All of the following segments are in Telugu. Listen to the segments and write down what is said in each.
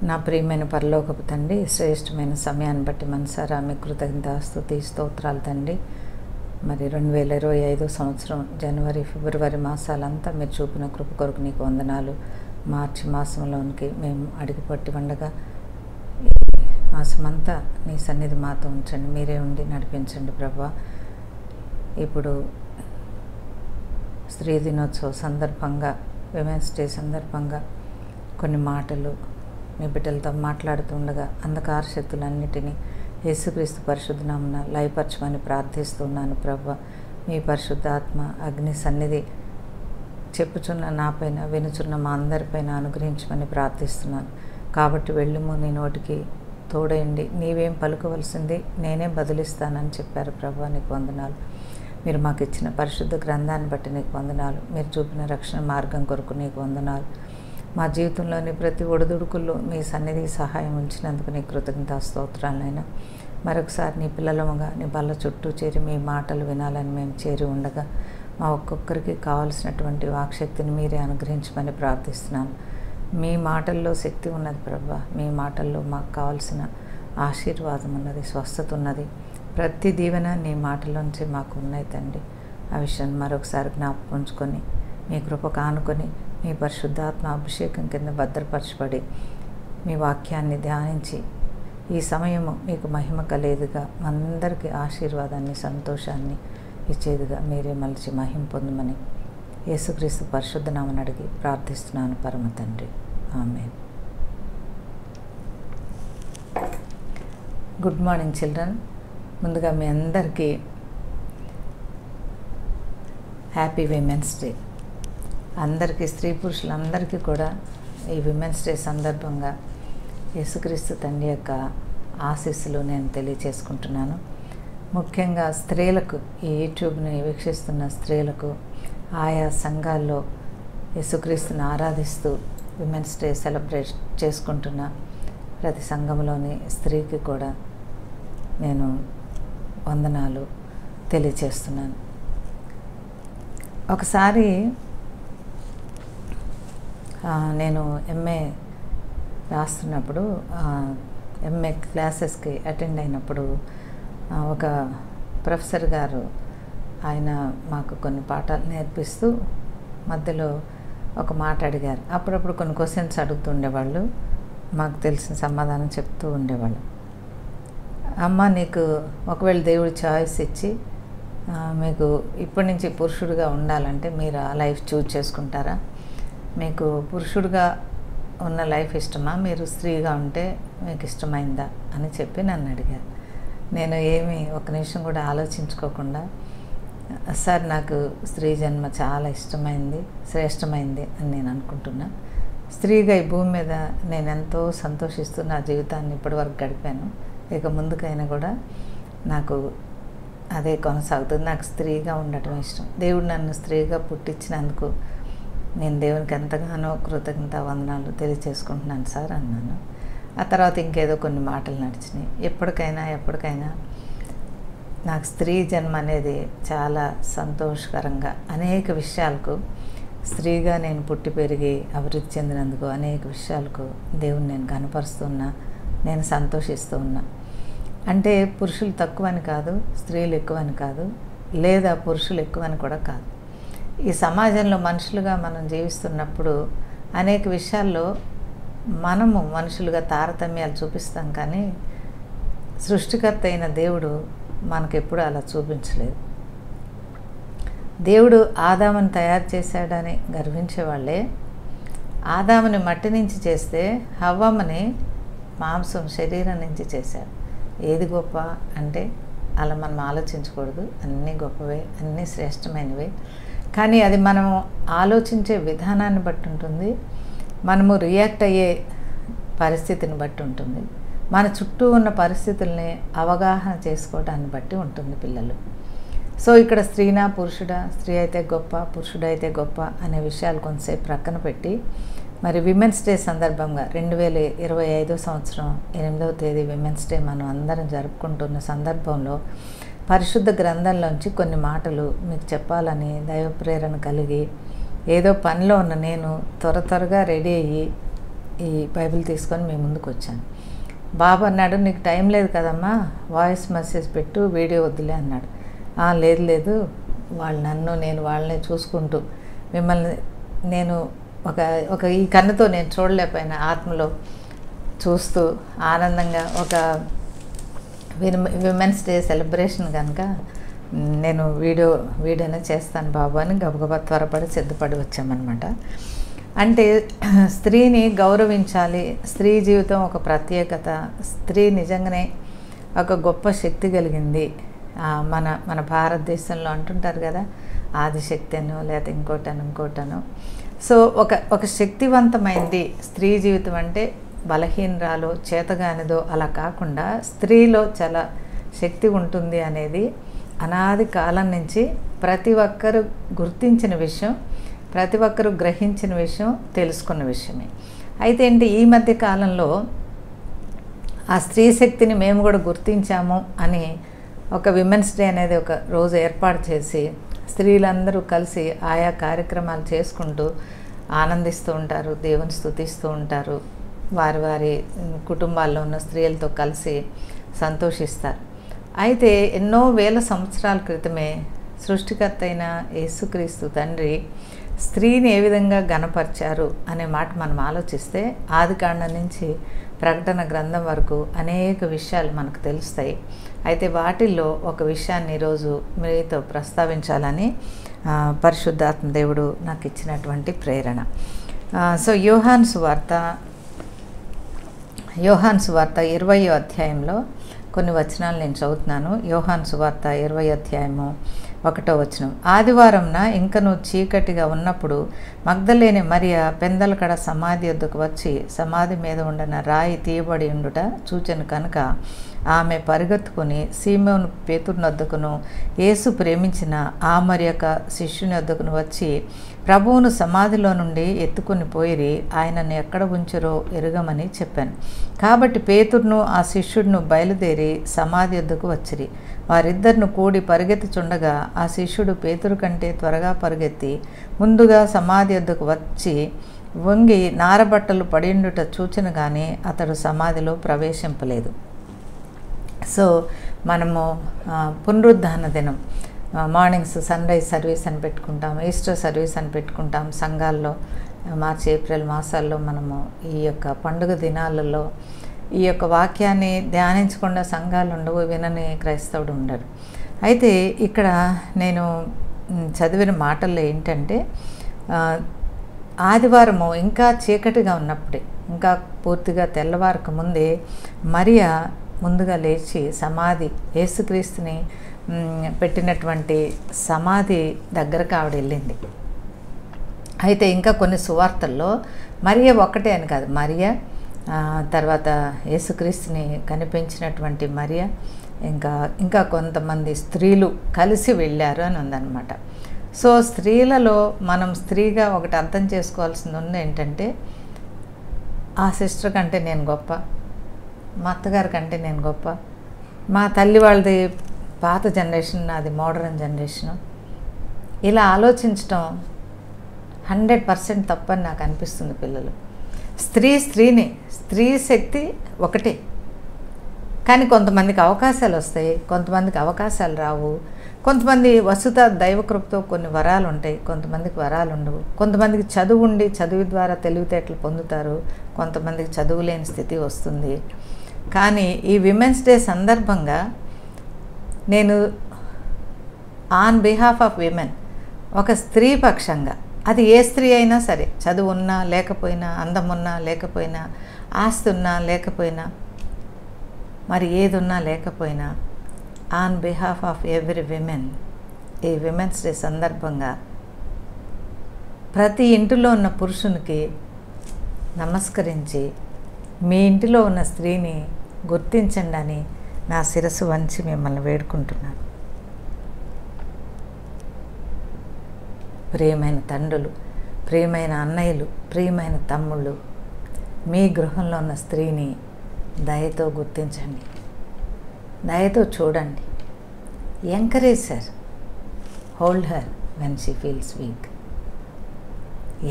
నా ప్రియమైన పరలోకపు తండ్రి, శ్రేష్టమైన సమయాన్ని బట్టి మనసారా మీ కృతజ్ఞతాస్తుతి స్తోత్రాలు తండ్రి. మరి 2025 సంవత్సరం జనవరి ఫిబ్రవరి మాసాలంతా మీరు చూపిన కృప కొరకు నీకు వందనాలు. మార్చి మాసంలోనికి మేము అడుగుపట్టి ఉండగా ఈ మాసమంతా నీ సన్నిధి మాతో ఉంచండి, మీరే ఉండి నడిపించండి ప్రభా. ఇప్పుడు స్త్రీ దినోత్సవ సందర్భంగా, విమెన్స్ డే సందర్భంగా కొన్ని మాటలు మీ బిడ్డలతో మాట్లాడుతుండగా అంధకార శక్తులన్నిటినీ యేసుక్రీస్తు పరిశుద్ధ నామమున లయపరచమని ప్రార్థిస్తున్నాను ప్రభా. మీ పరిశుద్ధాత్మ అగ్ని సన్నిధి చెప్పుచున్న నాపైన, వినుచున్న మా అందరిపైన అనుగ్రహించమని ప్రార్థిస్తున్నాను. కాబట్టి వెళ్ళుము, నీ నోటికి తోడేయండి, నీవేం పలుకవలసింది నేనే బదులిస్తానని చెప్పారు ప్రభా. నీకు వందనాలు. మీరు మాకు ఇచ్చిన పరిశుద్ధ గ్రంథాన్ని బట్టి నీకు వందనాలు. మీరు చూపిన రక్షణ మార్గం కొరకు నీకు వందనాలు. మా జీవితంలోని ప్రతి ఒడిదుడుకుల్లో మీ సన్నిధి సహాయం ఉంచినందుకు నీ కృతజ్ఞతా స్తోత్రాలైనా. మరొకసారి నీ పిల్లలముగా నీ బల్ల చుట్టూ చేరి మీ మాటలు వినాలని మేము చేరి ఉండగా మా ఒక్కొక్కరికి కావలసినటువంటి వాక్శక్తిని మీరే అనుగ్రహించమని ప్రార్థిస్తున్నాను. మీ మాటల్లో శక్తి ఉన్నది ప్రభా. మీ మాటల్లో మాకు కావలసిన ఆశీర్వాదం ఉన్నది, స్వస్థత ఉన్నది. ప్రతి దీవెన నీ మాటల్లోంచి మాకు ఉన్నాయి తండ్రి. ఆ విషయాన్ని మరొకసారి జ్ఞాపకం ఉంచుకొని మీ కృప కానుకొని మీ పరిశుద్ధాత్మ అభిషేకం కింద భద్రపరచబడి మీ వాక్యాన్ని ధ్యానించి ఈ సమయము మీకు మహిమ కలిగేదిగా, అందరికీ ఆశీర్వాదాన్ని, సంతోషాన్ని ఇచ్చేదిగా మీరే మలిచి మహిమ పొందమని యేసుక్రీస్తు పరిశుద్ధ నామమున అడిగి ప్రార్థిస్తున్నాను పరమ తండ్రి. ఆమేన్. Good morning children. ముందుగా మీ అందరికీ హ్యాపీ విమెన్స్ డే. అందరికీ, స్త్రీ పురుషులందరికీ కూడా ఈ విమెన్స్ డే సందర్భంగా యేసుక్రీస్తు తండ్రి యొక్క ఆశీస్సులు నేను తెలియచేసుకుంటున్నాను. ముఖ్యంగా స్త్రీలకు, ఈ యూట్యూబ్ని వీక్షిస్తున్న స్త్రీలకు, ఆయా సంఘాల్లో యేసుక్రీస్తుని ఆరాధిస్తూ విమెన్స్ డే సెలబ్రేట్ చేసుకుంటున్న ప్రతి సంఘంలోని స్త్రీకి కూడా నేను వందనాలు తెలియచేస్తున్నాను. ఒకసారి నేను ఎంఏ రాస్తున్నప్పుడు, ఎంఏ క్లాసెస్కి అటెండ్ అయినప్పుడు ఒక ప్రొఫెసర్ గారు ఆయన మాకు కొన్ని పాఠాలు నేర్పిస్తూ మధ్యలో ఒక మాట అడిగారు. అప్పుడప్పుడు కొన్ని క్వశ్చన్స్ అడుగుతుండేవాళ్ళు, మాకు తెలిసిన సమాధానం చెప్తూ ఉండేవాళ్ళు. అమ్మ, నీకు ఒకవేళ దేవుడు చాయిస్ ఇచ్చి మీకు ఇప్పటి నుంచి పురుషుడిగా ఉండాలంటే మీరు ఆ లైఫ్ చూజ్ చేసుకుంటారా? మీకు పురుషుడిగా ఉన్న లైఫ్ ఇష్టమా, మీరు స్త్రీగా ఉంటే మీకు ఇష్టమైందా అని చెప్పి నన్ను అడిగారు. నేను ఏమీ ఒక నిమిషం కూడా ఆలోచించుకోకుండా, సార్ నాకు స్త్రీ జన్మ చాలా ఇష్టమైంది, శ్రేష్టమైంది అని నేను అనుకుంటున్నా. స్త్రీగా ఈ భూమి మీద నేను ఎంతో సంతోషిస్తూ నా జీవితాన్ని ఇప్పటివరకు గడిపాను. ఇక ముందుకైనా కూడా నాకు అదే కొనసాగుతుంది. నాకు స్త్రీగా ఉండటం ఇష్టం. దేవుడు నన్ను స్త్రీగా పుట్టించినందుకు నేను దేవునికి ఎంతగానో కృతజ్ఞత వందనాలు తెలియచేసుకుంటున్నాను సార్ అన్నాను. ఆ తర్వాత ఇంకేదో కొన్ని మాటలు నడిచినాయి. ఎప్పటికైనా నాకు స్త్రీ జన్మ అనేది చాలా సంతోషకరంగా, అనేక విషయాలకు స్త్రీగా నేను పుట్టి పెరిగి అభివృద్ధి చెందినందుకు అనేక విషయాలకు దేవుని నేను కనపరుస్తున్నా, నేను సంతోషిస్తూ ఉన్నా. అంటే పురుషులు తక్కువని కాదు, స్త్రీలు ఎక్కువని కాదు, లేదా పురుషులు ఎక్కువని కూడా కాదు. ఈ సమాజంలో మనుషులుగా మనం జీవిస్తున్నప్పుడు అనేక విషయాల్లో మనము మనుషులుగా తారతమ్యాలు చూపిస్తాం, కానీ సృష్టికర్త అయిన దేవుడు మనకెప్పుడు అలా చూపించలేదు. దేవుడు ఆదాముని తయారు చేశాడని గర్వించేవాళ్ళే ఆదాముని మట్టి నుంచి చేస్తే హవ్వమ్మని మాంసం, శరీరం నుంచి చేశాడు. ఏది గొప్ప అంటే అలా మనం ఆలోచించకూడదు. అన్నీ గొప్పవే, అన్నీ శ్రేష్టమైనవే. కానీ అది మనం ఆలోచించే విధానాన్ని బట్టి ఉంటుంది, మనము రియాక్ట్ అయ్యే పరిస్థితిని బట్టి ఉంటుంది, మన చుట్టూ ఉన్న పరిస్థితుల్ని అవగాహన చేసుకోవడాన్ని బట్టి ఉంటుంది పిల్లలు. సో ఇక్కడ స్త్రీనా పురుషుడా, స్త్రీ అయితే గొప్ప, పురుషుడైతే గొప్ప అనే విషయాలు కొంతసేపు ప్రక్కన పెట్టి, మరి విమెన్స్ డే సందర్భంగా 2025 సంవత్సరం 8వ తేదీ విమెన్స్ డే మనం అందరం జరుపుకుంటున్న సందర్భంలో పరిశుద్ధ గ్రంథంలోంచి కొన్ని మాటలు మీకు చెప్పాలని దైవ ప్రేరణ కలిగి, ఏదో పనిలో ఉన్న నేను త్వరగా రెడీ అయ్యి ఈ బైబిల్ తీసుకొని మీ ముందుకు వచ్చాను. బాబు అన్నాడు, నీకు టైం లేదు కదమ్మా, వాయిస్ మెసేజ్ పెట్టు, వీడియో వద్దులే అన్నాడు. లేదు వాళ్ళు నేను వాళ్ళని చూసుకుంటూ మిమ్మల్ని నేను ఒక ఈ కన్నుతో నేను చూడలేకపోయినా ఆత్మలో చూస్తూ ఆనందంగా ఒక విమెన్స్ డే సెలబ్రేషన్ కనుక నేను వీడియోనే చేస్తాను బాబు అని గబగబా త్వరపడి సిద్ధపడి వచ్చామన్నమాట. అంటే స్త్రీని గౌరవించాలి, స్త్రీ జీవితం ఒక ప్రత్యేకత, స్త్రీ నిజంగానే ఒక గొప్ప శక్తి కలిగింది. మన భారతదేశంలో అంటుంటారు కదా, ఆదిశక్తి అనో లేదా ఇంకోటను. సో ఒక శక్తివంతమైంది స్త్రీ జీవితం. అంటే బలహీనరాలో చేతగానిదో అలా కాకుండా స్త్రీలో చాలా శక్తి ఉంటుంది అనేది అనాది కాలం నుంచి ప్రతి ఒక్కరు గుర్తించిన విషయం, ప్రతి ఒక్కరు గ్రహించిన విషయం, తెలుసుకున్న విషయమే. అయితే ఏంటి, ఈ మధ్య కాలంలో ఆ స్త్రీ శక్తిని మేము కూడా గుర్తించాము అని ఒక విమెన్స్ డే అనేది ఒక రోజు ఏర్పాటు చేసి స్త్రీలందరూ కలిసి ఆయా కార్యక్రమాలు చేసుకుంటూ ఆనందిస్తూ ఉంటారు, దేవుని స్తుతిస్తూ ఉంటారు, వారి కుటుంబాల్లో ఉన్న స్త్రీలతో కలిసి సంతోషిస్తారు. అయితే ఎన్నో వేల సంవత్సరాల క్రితమే సృష్టికర్త అయిన యేసుక్రీస్తు తండ్రి స్త్రీని ఏ విధంగా ఘనపరిచారు అనే మాట మనం ఆలోచిస్తే ఆదికాండం నుంచి ప్రకటన గ్రంథం వరకు అనేక విషయాలు మనకు తెలుస్తాయి. అయితే వాటిల్లో ఒక విషయాన్ని ఈరోజు మీతో ప్రస్తావించాలని పరిశుద్ధాత్మ దేవుడు నాకు ఇచ్చినటువంటి ప్రేరణ. సో యోహాను సువార్త 20వ అధ్యాయంలో కొన్ని వచనాలు నేను చదువుతున్నాను. యోహాను సువార్త 20వ అధ్యాయము 1వ వచనం. ఆదివారంన ఇంకను చీకటిగా ఉన్నప్పుడు మగ్దలేని మరియ పెందలకడ సమాధి వద్దకు వచ్చి సమాధి మీద ఉండిన రాయి తీయబడి ఉండుట చూచెను కనుక ఆమె పరిగెత్తుకుని సీమోను పేతురుని వద్దకును యేసు ప్రేమించిన ఆ మరి యొక్క శిష్యుని వద్దకును వచ్చి ప్రభువును సమాధిలో నుండి ఎత్తుకుని పోయిరి, ఆయనను ఎక్కడ ఉంచరో ఎరుగమని చెప్పాను. కాబట్టి పేతురును ఆ శిష్యుడిను బయలుదేరి సమాధి వద్దకు వచ్చిరి. వారిద్దరిని కూడి పరిగెత్తుచుండగా ఆ శిష్యుడు పేతురు కంటే త్వరగా పరిగెత్తి ముందుగా సమాధి వద్దకు వచ్చి వంగి నారబట్టలు పడిండుట చూచిన కానీ అతడు సమాధిలో ప్రవేశింపలేదు. సో మనము పునరుద్ధాన దినం మార్నింగ్స్ సన్ రైజ్ సర్వీస్ అని పెట్టుకుంటాం, ఈస్టర్ సర్వీస్ అని పెట్టుకుంటాం సంఘాల్లో. మార్చి ఏప్రిల్ మాసాల్లో మనము ఈ యొక్క పండుగ దినాలలో ఈ యొక్క వాక్యాన్ని ధ్యానించకుండా సంఘాలు ఉండవు, వినని క్రైస్తవుడు ఉండడు. అయితే ఇక్కడ నేను చదివిన మాటల్లో ఏంటంటే ఆదివారము ఇంకా చీకటిగా ఉన్నప్పుడే, ఇంకా పూర్తిగా తెల్లవారక ముందే మరియా ముందుగా లేచి సమాధి, యేసుక్రీస్తుని పెట్టినటువంటి సమాధి దగ్గరకు ఆవిడ వెళ్ళింది. అయితే ఇంకా కొన్ని సువార్తల్లో మరియ ఒక్కటే అని కాదు, మరియ తర్వాత యేసుక్రీస్తుని కనిపించినటువంటి మరియ ఇంకా కొంతమంది స్త్రీలు కలిసి వెళ్ళారు అని ఉందన్నమాట. సో స్త్రీలలో మనం స్త్రీగా ఒకటి అర్థం చేసుకోవాల్సింది ఉంది ఏంటంటే, ఆ సిస్టర్ కంటే నేను గొప్ప, మా అత్తగారి కంటే నేను గొప్ప, మా తల్లి వాళ్ళది పాత జనరేషన్, నాది మోడర్న్ జనరేషను, ఇలా ఆలోచించటం 100% తప్పని నాకు అనిపిస్తుంది. పిల్లలు స్త్రీ శక్తి ఒకటే, కానీ కొంతమందికి అవకాశాలు వస్తాయి, కొంతమందికి అవకాశాలు రావు. కొంతమంది వసుత దైవకృపతో కొన్ని వరాలు ఉంటాయి, కొంతమందికి వరాలు ఉండవు. కొంతమందికి చదువు ఉండి చదువు ద్వారా తెలివితేటలు పొందుతారు, కొంతమందికి చదువు లేని స్థితి వస్తుంది. కానీ ఈ విమెన్స్ డే సందర్భంగా నేను ఆన్ బిహాఫ్ ఆఫ్ విమెన్, ఒక స్త్రీ పక్షంగా, అది ఏ స్త్రీ అయినా సరే, చదువు ఉన్నా లేకపోయినా, అందం ఉన్నా లేకపోయినా, ఆస్తి ఉన్నా లేకపోయినా, మరి ఏది ఉన్నా లేకపోయినా, on behalf of every women ఈ విమెన్స్ డే సందర్భంగా ప్రతి ఇంటిలో ఉన్న పురుషునికి నమస్కరించి మీ ఇంటిలో ఉన్న స్త్రీని గుర్తించండి అని నా శిరస్సు వంచి మిమ్మల్ని వేడుకుంటున్నాను. ప్రియమైన తండ్రులు, ప్రియమైన అన్నయ్యలు, ప్రియమైన తమ్ముళ్ళు, మీ గృహంలో ఉన్న స్త్రీని దయతో గుర్తించండి, దయతో చూడండి, encourage her, hold her when she feels week.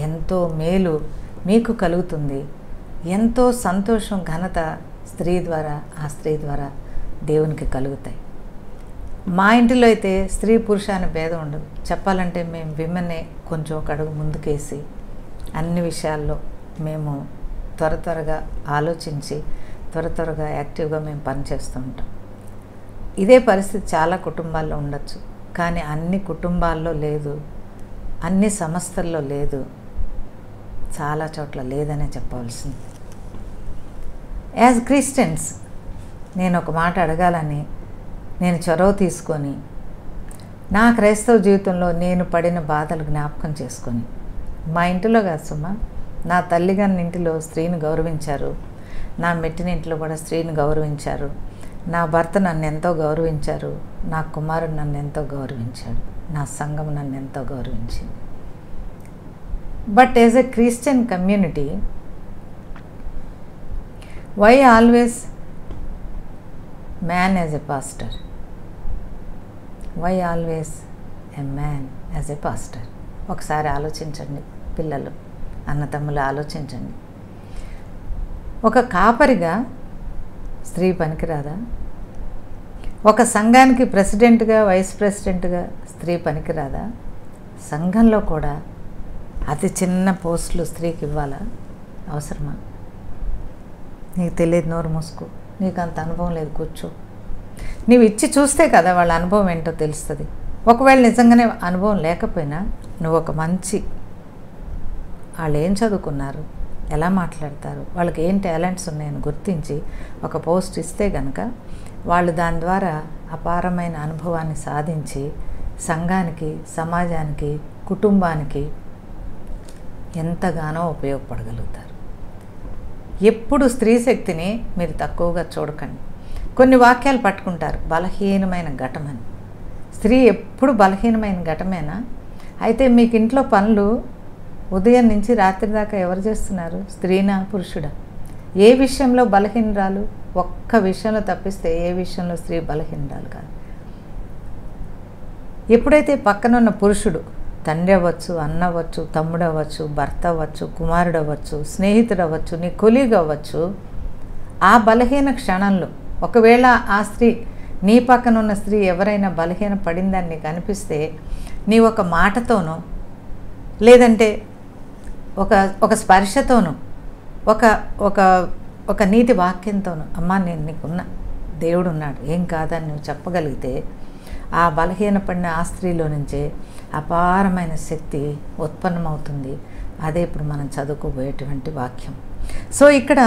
ఎంతో మేలు మీకు కలుగుతుంది, ఎంతో సంతోషం, ఘనత స్త్రీ ద్వారా, ఆ స్త్రీ ద్వారా దేవునికి కలుగుతాయి. మా ఇంటిలో అయితే స్త్రీ పురుష అనే భేదం ఉండదు. చెప్పాలంటే మేము విమెన్నే కొంచెం ఒక అడుగు ముందుకేసి అన్ని విషయాల్లో మేము త్వరగా ఆలోచించి త్వరగా యాక్టివ్గా మేము పనిచేస్తూ ఉంటాం. ఇదే పరిస్థితి చాలా కుటుంబాల్లో ఉండొచ్చు, కానీ అన్ని కుటుంబాల్లో లేదు, అన్ని సంస్థల్లో లేదు, చాలా చోట్ల లేదనే చెప్పవలసింది. యాజ్ క్రిస్టియన్స్ నేను ఒక మాట అడగాలని నేను చొరవ తీసుకొని నా క్రైస్తవ జీవితంలో నేను పడిన బాధలు జ్ఞాపకం చేసుకొని, మా ఇంటిలో కాదు సుమా, నా తల్లిగారి ఇంటిలో స్త్రీని గౌరవించారు, నా మెట్టినింట్లో కూడా స్త్రీని గౌరవించారు, నా భర్త నన్ను ఎంతో గౌరవించారు, నా కుమారుడు నన్ను ఎంతో గౌరవించాడు, నా సంఘం నన్ను ఎంతో గౌరవించింది. But as a Christian community, why always man as a pastor? Why always a man as a pastor? ఒకసారి ఆలోచించండి పిల్లలు, అన్నతమ్ములు, ఆలోచించండి. ఒక కాపరిగా స్త్రీ పనికిరాదా? ఒక సంఘానికి ప్రెసిడెంట్గా, వైస్ ప్రెసిడెంట్గా స్త్రీ పనికిరాదా? సంఘంలో కూడా అతి చిన్న పోస్టులు స్త్రీకి ఇవ్వాలా? అవసరమా? నీకు తెలియదు, నోరు మూసుకో, నీకు అంత అనుభవం లేదు, కూర్చో. నీవు ఇచ్చి చూస్తే కదా వాళ్ళ అనుభవం ఏంటో తెలుస్తుంది. ఒకవేళ నిజంగానే అనుభవం లేకపోయినా నువ్వు ఒక మంచి, వాళ్ళు ఏం చదువుకున్నారు, ఎలా మాట్లాడతారు, వాళ్ళకి ఏం టాలెంట్స్ ఉన్నాయని గుర్తించి ఒక పోస్ట్ ఇస్తే కనుక వాళ్ళు దాని ద్వారా అపారమైన అనుభవాన్ని సాధించి సంఘానికి, సమాజానికి, కుటుంబానికి ఎంతగానో ఉపయోగపడగలుగుతారు. ఎప్పుడు స్త్రీ శక్తిని మీరు తక్కువగా చూడకండి. కొన్ని వాక్యాలు పట్టుకుంటారు, బలహీనమైన ఘటమని. స్త్రీ ఎప్పుడు బలహీనమైన ఘటమేనా? అయితే మీకు ఇంట్లో పనులు ఉదయం నుంచి రాత్రి దాకా ఎవరు చేస్తున్నారు? స్త్రీనా, పురుషుడా? ఏ విషయంలో బలహీనరాలు? ఒక్క విషయంలో తప్పిస్తే ఏ విషయంలో స్త్రీ బలహీనరాలు కాదు. ఎప్పుడైతే పక్కనున్న పురుషుడు, తండ్రి అవ్వచ్చు, అన్న అవ్వచ్చు, తమ్ముడు అవ్వచ్చు, భర్త అవ్వచ్చు, కుమారుడు అవ్వచ్చు, స్నేహితుడు అవ్వచ్చు, నీ కొలీగ్ అవ్వచ్చు, ఆ బలహీన క్షణంలో ఒకవేళ ఆ స్త్రీ, నీ పక్కన ఉన్న స్త్రీ ఎవరైనా బలహీన పడిందని నీకు అనిపిస్తే, నీ ఒక మాటతోనో లేదంటే ఒక స్పర్శతోనో ఒక ఒక ఒక నీతి వాక్యంతోనో, అమ్మా నేను నీకున్నా, దేవుడు ఉన్నాడు, ఏం కాదని నువ్వు చెప్పగలిగితే ఆ బలహీనపడిన ఆ స్త్రీలో నుంచే అపారమైన శక్తి ఉత్పన్నమవుతుంది. అదే ఇప్పుడు మనం చదువుకోబోయేటువంటి వాక్యం. సో ఇక్కడ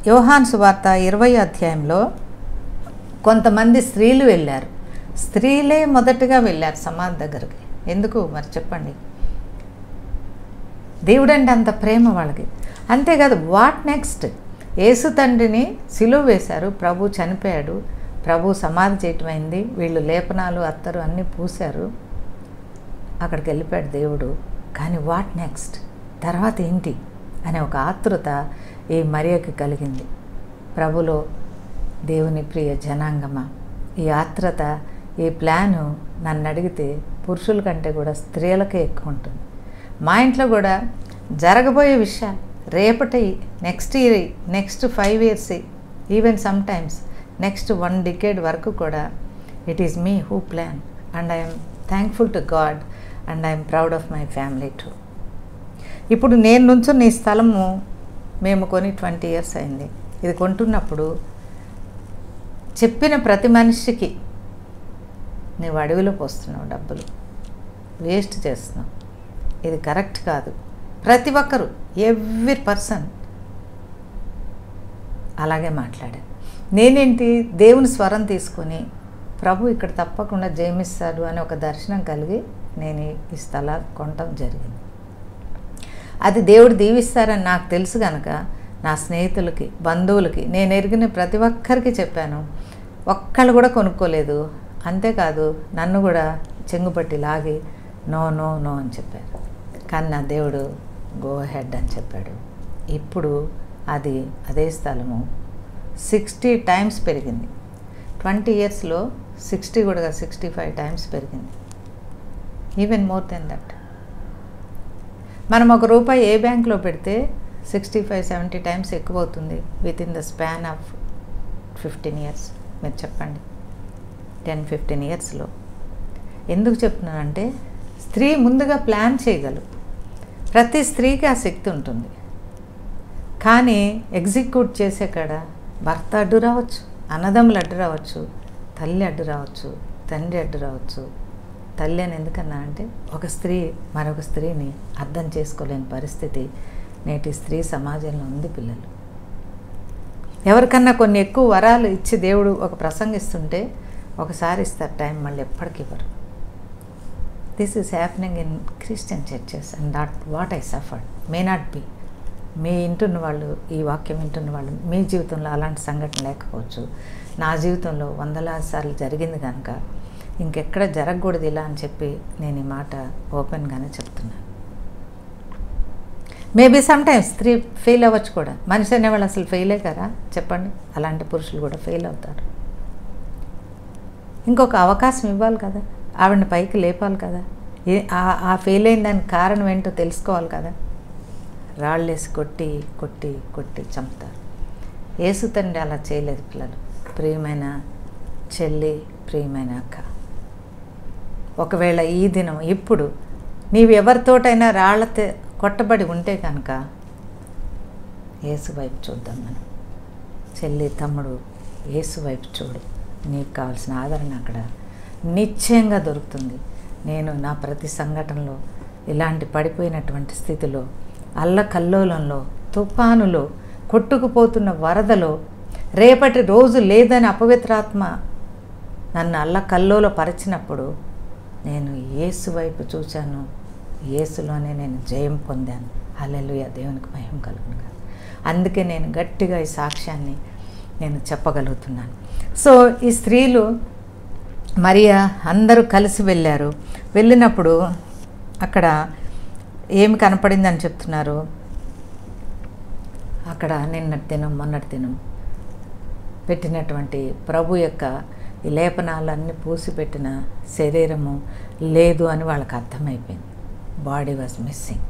యోహాను సువార్త 20వ అధ్యాయంలో కొంతమంది స్త్రీలు వెళ్ళారు. స్త్రీలే మొదటగా వెళ్ళారు సమాధి దగ్గరికి. ఎందుకు మరి చెప్పండి? దేవుడంటే అంత ప్రేమ వాళ్ళకి. అంతేకాదు, వాట్ నెక్స్ట్? యేసు తండ్రిని సిలువ వేశారు, ప్రభు చనిపోయాడు, ప్రభు సమాధి చేయటమైంది, వీళ్ళు లేపనాలు, అత్తరు అన్నీ పూశారు, అక్కడికి వెళ్ళిపోయాడు దేవుడు. కానీ వాట్ నెక్స్ట్? తర్వాత ఏంటి అనే ఒక ఆతృత ఈ మరియకి కలిగింది. ప్రభులో దేవుని ప్రియ జనాంగమా, ఈ ఆత్రత, ఈ ప్లాను నన్ను అడిగితే పురుషుల కంటే కూడా స్త్రీలకే ఎక్కువ ఉంటుంది. మా ఇంట్లో కూడా జరగబోయే విషయాలు, రేపటి, next year, next 5 years, even some times next 1 decade వరకు కూడా it is me who plan, and I'm thankful to God and I'm proud of my family to. ఇప్పుడు నేను నుంచున్న ఈ స్థలము మేము కొని 20 years అయింది. ఇది కొంటున్నప్పుడు చెప్పిన ప్రతి మనిషికి నువ్వు అడవిలో పోస్తున్నావు, డబ్బులు వేస్ట్ చేస్తున్నావు, ఇది కరెక్ట్ కాదు. ప్రతి ఒక్కరు, ఎవ్రీ పర్సన్ అలాగే మాట్లాడారు. నేనేంటి, దేవుని స్వరం తీసుకొని ప్రభు ఇక్కడ తప్పకుండా జయమిస్తాడు అని ఒక దర్శనం కలిగి నేను ఈ స్థలాలు కొనటం జరిగింది. అది దేవుడు దీవిస్తారని నాకు తెలుసు కనుక నా స్నేహితులకి, బంధువులకి, నేను ఎరిగిన ప్రతి ఒక్కరికి చెప్పాను. ఒక్కళ్ళు కూడా కొనుక్కోలేదు. అంతేకాదు, నన్ను కూడా చెంగుపట్టి లాగి నో నో నో అని చెప్పారు. కానీ నా దేవుడు గో హెడ్ అని చెప్పాడు. ఇప్పుడు అదే స్థలము 60 times పెరిగింది. 20 yearsలో 60 కూడా 65 times పెరిగింది. Even more than that. మనం ₹1 ఏ బ్యాంక్లో పెడితే 65-70 టైమ్స్ ఎక్కువ అవుతుంది with in the span of 15 years. మీరు చెప్పండి, 10-15 ఇయర్స్లో. ఎందుకు చెప్తున్నానంటే స్త్రీ ముందుగా ప్లాన్ చేయగలరు. ప్రతి స్త్రీకి ఆ శక్తి ఉంటుంది, కానీ ఎగ్జిక్యూట్ చేసే కాడ భర్త అడ్డు రావచ్చు, అన్నదమ్ములు అడ్డు రావచ్చు, తల్లి అడ్డు రావచ్చు, తండ్రి అడ్డు రావచ్చు. తల్లి అని ఎందుకన్నా అంటే ఒక స్త్రీ మరొక స్త్రీని అర్థం చేసుకోలేని పరిస్థితి నేటి స్త్రీ సమాజంలో ఉంది. పిల్లలు ఎవరికన్నా కొన్ని ఎక్కువ వరాలు ఇచ్చి దేవుడు ఒక ప్రసంగిస్తుంటే ఒకసారి ఇస్తారు, టైం మళ్ళీ ఎప్పటికీ ఇవ్వరు. This is happening in Christian churches and not what I suffered. May not be. మీ వింటున్న వాళ్ళు, ఈ వాక్యం వింటున్న వాళ్ళు, మీ జీవితంలో అలాంటి సంఘటన లేకపోవచ్చు. నా జీవితంలో వందలాది సార్లు జరిగింది కనుక ఇంకెక్కడ జరగకూడదు ఇలా అని చెప్పి నేను ఈ మాట ఓపెన్గానే చెప్తున్నాను. మేబీ సమ్టైమ్స్ స్త్రీ ఫెయిల్ అవ్వచ్చు కూడా. మనిషి అనేవాళ్ళు అసలు ఫెయిలే కదా చెప్పండి. అలాంటి పురుషులు కూడా ఫెయిల్ అవుతారు. ఇంకొక అవకాశం ఇవ్వాలి కదా, ఆవిడని పైకి లేపాలి కదా. ఆ ఫెయిల్ అయిన దానికి కారణం ఏంటో తెలుసుకోవాలి కదా. రాళ్ళేసి కొట్టి కొట్టి కొట్టి చంపుతారు. యేసు తండ్రి అలా చేయలేదు. పిల్లలు, ప్రియమైన చెల్లి, ప్రియమైన అక్క, ఒకవేళ ఈ దినం ఇప్పుడు నీవు ఎవరితోటైనా రాళ్ళతో కొట్టబడి ఉంటే కనుక యేసు వైపు చూద్దాం మనం. చెల్లి, తమ్ముడు, యేసు వైపు చూడు. నీకు కావాల్సిన ఆదరణ అక్కడ నిశ్చయంగా దొరుకుతుంది. నేను నా ప్రతి సంఘటనలో ఇలాంటి పడిపోయినటువంటి స్థితిలో, అల్లకల్లోలంలో, తుఫానులో, కొట్టుకుపోతున్న వరదలో, రేపటి రోజు లేదని అపవిత్రాత్మ నన్ను అల్లకల్లోలో పరిచినప్పుడు నేను యేసు వైపు చూశాను. యేసులోనే నేను జయం పొందాను. హల్లెలూయా, దేవునికి మహిమ కలుగును కాదు. అందుకే నేను గట్టిగా ఈ సాక్ష్యాన్ని నేను చెప్పగలుగుతున్నాను. సో ఈ స్త్రీలు మరియా అందరూ కలిసి వెళ్ళారు. వెళ్ళినప్పుడు అక్కడ ఏమి కనపడిందని చెప్తున్నారు. అక్కడ నిన్నటి దినం మొన్నటి దినం పెట్టినటువంటి ప్రభు యొక్క ఈ లేపనాలన్నీ పూసిపెట్టిన శరీరము లేదు అని వాళ్ళకి అర్థమైపోయింది. Body was missing.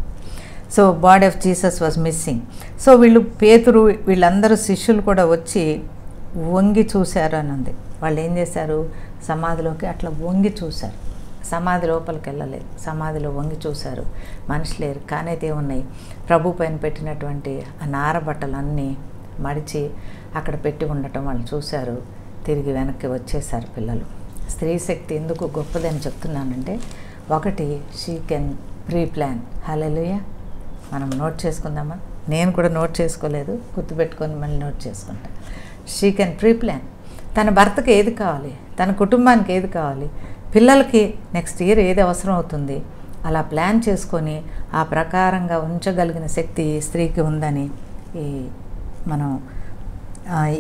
So body of Jesus was missing. So వీళ్ళు పేతురు వీళ్ళందరూ శిష్యులు కూడా వచ్చి వంగి చూశారు అని ఉంది. వాళ్ళు ఏం చేశారు, సమాధిలోకి అట్లా వంగి చూశారు. సమాధి లోపలికి వెళ్ళలేదు, సమాధిలో వంగి చూశారు. మనిషి లేరు, కానైతే ఉన్నాయి. ప్రభు పైన పెట్టినటువంటి ఆ నార బట్టలన్నీ మడిచి అక్కడ పెట్టి ఉండటం వాళ్ళు చూశారు. తిరిగి వెనక్కి వచ్చేసారు పిల్లలు. స్త్రీ శక్తి ఎందుకు గొప్పదని చెప్తున్నానంటే, ఒకటి, షీ కెన్ ప్రీ ప్లాన్. హల్లెలూయా. మనం నోట్ చేసుకుందామా? నేను కూడా నోట్ చేసుకోలేదు, గుర్తుపెట్టుకొని మళ్ళీ నోట్ చేసుకుంటా. She can pre plan. తన భర్తకి ఏది కావాలి, తన కుటుంబానికి ఏది కావాలి, పిల్లలకి నెక్స్ట్ ఇయర్ ఏది అవసరం అవుతుంది, అలా ప్లాన్ చేసుకొని ఆ ప్రకారంగా ఉంచగలిగిన శక్తి స్త్రీకి ఉందని మనం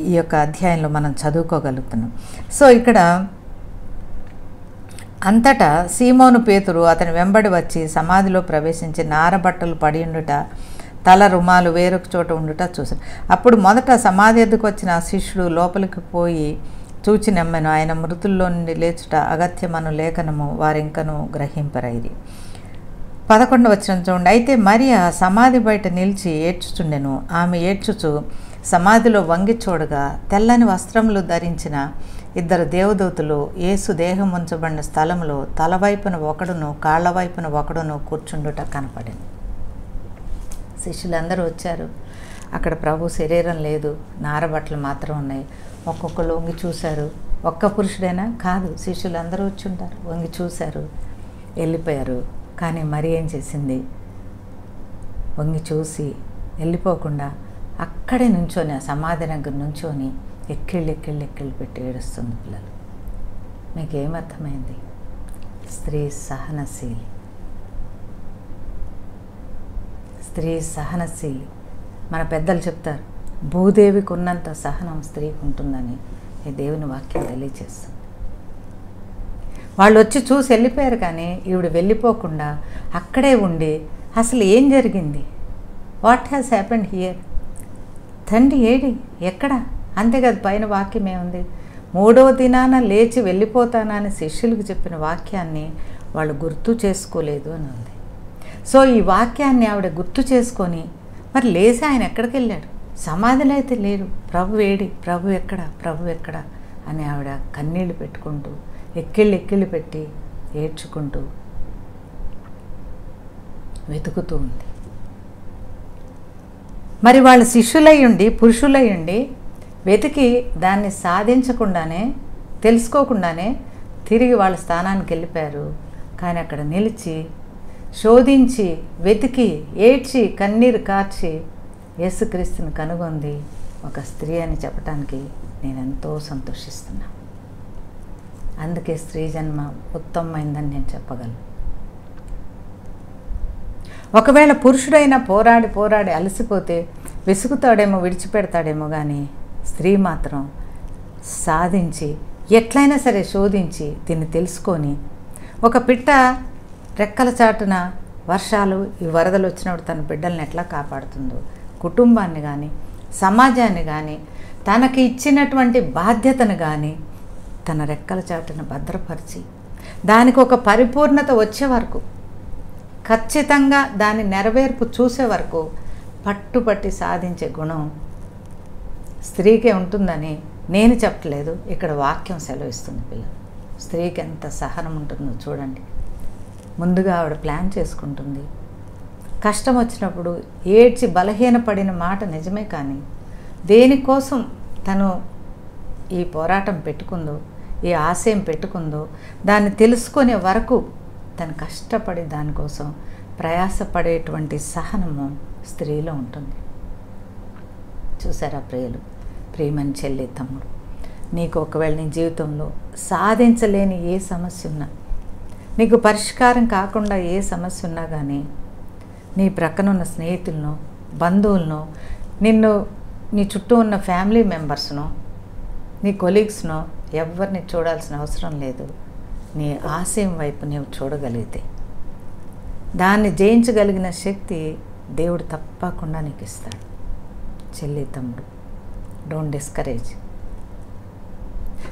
ఈ యొక్క అధ్యాయంలో మనం చదువుకోగలుగుతున్నాం. సో ఇక్కడ అంతటా సీమోను పేతురు అతని వెంబడి వచ్చి సమాధిలో ప్రవేశించి నారబట్టలు పడి ఉండుట, తల రుమాలు వేరొక చోట ఉండుట చూశాడు. అప్పుడు మొదట సమాధి ఎద్దుకు వచ్చిన ఆ శిష్యుడు లోపలికి పోయి చూచి నమ్మెను. ఆయన మృతుల్లో నుండి లేచుట అగత్యమను లేఖనము వారింకను గ్రహింపరైరి. 11వ వచనం చూడండి. అయితే మరియ సమాధి బయట నిలిచి ఏడ్చుచుండెను. ఆమె ఏడ్చుచు సమాధిలో వంగి చూడగా తెల్లని వస్త్రములు ధరించిన 2 దేవదూతలు యేసు దేహం ఉంచబడిన స్థలంలో తలవైపున ఒకడును కాళ్ళ వైపున ఒకడును కూర్చుండుట కనపడింది. శిష్యులందరూ వచ్చారు. అక్కడ ప్రభు శరీరం లేదు, నారబట్టలు మాత్రం ఉన్నాయి. ఒక్కొక్కరు వంగి చూశారు. ఒక్క పురుషుడైనా కాదు, శిష్యులందరూ వచ్చి ఉంటారు. వంగి చూశారు, వెళ్ళిపోయారు. కానీ మరి ఏం చేసింది, వంగి చూసి వెళ్ళిపోకుండా అక్కడే నుంచొని, ఆ సమాధి దగ్గర నుంచొని ఎక్కిళ్ళు పెట్టి ఏడుస్తుంది. పిల్లలు, మీకేమర్థమైంది? స్త్రీ సహనశీలి. స్త్రీ సహనశీలి. మన పెద్దలు చెప్తారు, భూదేవికి ఉన్నంత సహనం స్త్రీకి ఉంటుందని ఈ దేవుని వాక్యం తెలియజేస్తుంది. వాళ్ళు వచ్చి చూసి వెళ్ళిపోయారు, కానీ ఈవిడ వెళ్ళిపోకుండా అక్కడే ఉండి అసలు ఏం జరిగింది, వాట్ హ్యాస్ హ్యాపెండ్ హియర్, తండ్రి ఏడి, ఎక్కడ, అంతేకాదు పైన వాక్యం ఏముంది, 3వ దినాన లేచి వెళ్ళిపోతానని శిష్యులకు చెప్పిన వాక్యాన్ని వాళ్ళు గుర్తు చేసుకోలేదు అని ఉంది. సో ఈ వాక్యాన్ని ఆవిడ గుర్తు చేసుకొని మరి లేచి ఆయన ఎక్కడికి వెళ్ళాడు? సమాధిలో అయితే లేడు. ప్రభు ఏడి, ప్రభు ఎక్కడ, ప్రభు ఎక్కడ అని ఆవిడ కన్నీళ్లు పెట్టుకుంటూ ఎక్కిళ్ళు పెట్టి ఏడ్చుకుంటూ వెతుకుతూ ఉంది. మరి వాళ్ళ శిష్యులయ్యుండి, పురుషులయ్యుండి వెతికి దాన్ని సాధించకుండానే, తెలుసుకోకుండానే తిరిగి వాళ్ళ స్థానానికి వెళ్ళిపోయారు. కానీ అక్కడ నిలిచి శోధించి వెతికి ఏడ్చి కన్నీరు కార్చి యేసుక్రీస్తుని కనుగొంది ఒక స్త్రీ అని చెప్పటానికి నేను ఎంతో సంతోషిస్తున్నా. అందుకే స్త్రీ జన్మ ఉత్తమమైందని నేను చెప్పగలను. ఒకవేళ పురుషుడైనా పోరాడి అలసిపోతే విసుగుతాడేమో, విడిచిపెడతాడేమో, కానీ స్త్రీ మాత్రం సాధించి ఎట్లయినా సరే శోధించి దీన్ని తెలుసుకొని, ఒక పిట్ట రెక్కల చాటున వర్షాలు ఈ వరదలు వచ్చినప్పుడు తన బిడ్డల్ని ఎట్లా కాపాడుతుందో, కుటుంబాన్ని కానీ సమాజాన్ని కానీ తనకి ఇచ్చినటువంటి బాధ్యతను కానీ తన రెక్కల చాటున భద్రపరిచి దానికి ఒక పరిపూర్ణత వచ్చే వరకు, ఖచ్చితంగా దాని నెరవేర్పు చూసే వరకు పట్టుపట్టి సాధించే గుణం స్త్రీకే ఉంటుందని నేను చెప్పట్లేదు, ఇక్కడ వాక్యం సెలవిస్తుంది. పిల్లలు, స్త్రీకి ఎంత సహనం ఉంటుందో చూడండి. ముందుగా ఆవిడ ప్లాన్ చేసుకుంటుంది. కష్టం వచ్చినప్పుడు ఏడ్చి బలహీనపడిన మాట నిజమే, కానీ దేనికోసం తను ఈ పోరాటం పెట్టుకుందో, ఈ ఆశయం పెట్టుకుందో దాన్ని తెలుసుకునే వరకు తను కష్టపడి దానికోసం ప్రయాసపడేటువంటి సహనము స్త్రీలో ఉంటుంది. చూసారా ప్రియులు, ప్రియమని చెల్లి, తమ్ముడు, నీకు ఒకవేళ నీ జీవితంలో సాధించలేని ఏ సమస్య ఉన్నా, నీకు పరిష్కారం కాకుండా ఏ సమస్య ఉన్నా కానీ నీ ప్రక్కనున్న స్నేహితులను, బంధువులను, నీ చుట్టూ ఉన్న ఫ్యామిలీ మెంబర్స్ను, నీ కొలీగ్స్ను ఎవరిని చూడాల్సిన అవసరం లేదు. నీ ఆశయం వైపు నీవు చూడగలిగితే దాన్ని జయించగలిగిన శక్తి దేవుడు తప్పకుండా నీకు ఇస్తాడు. చెల్లి, తమ్ముడు, డోంట్ డిస్కరేజ్.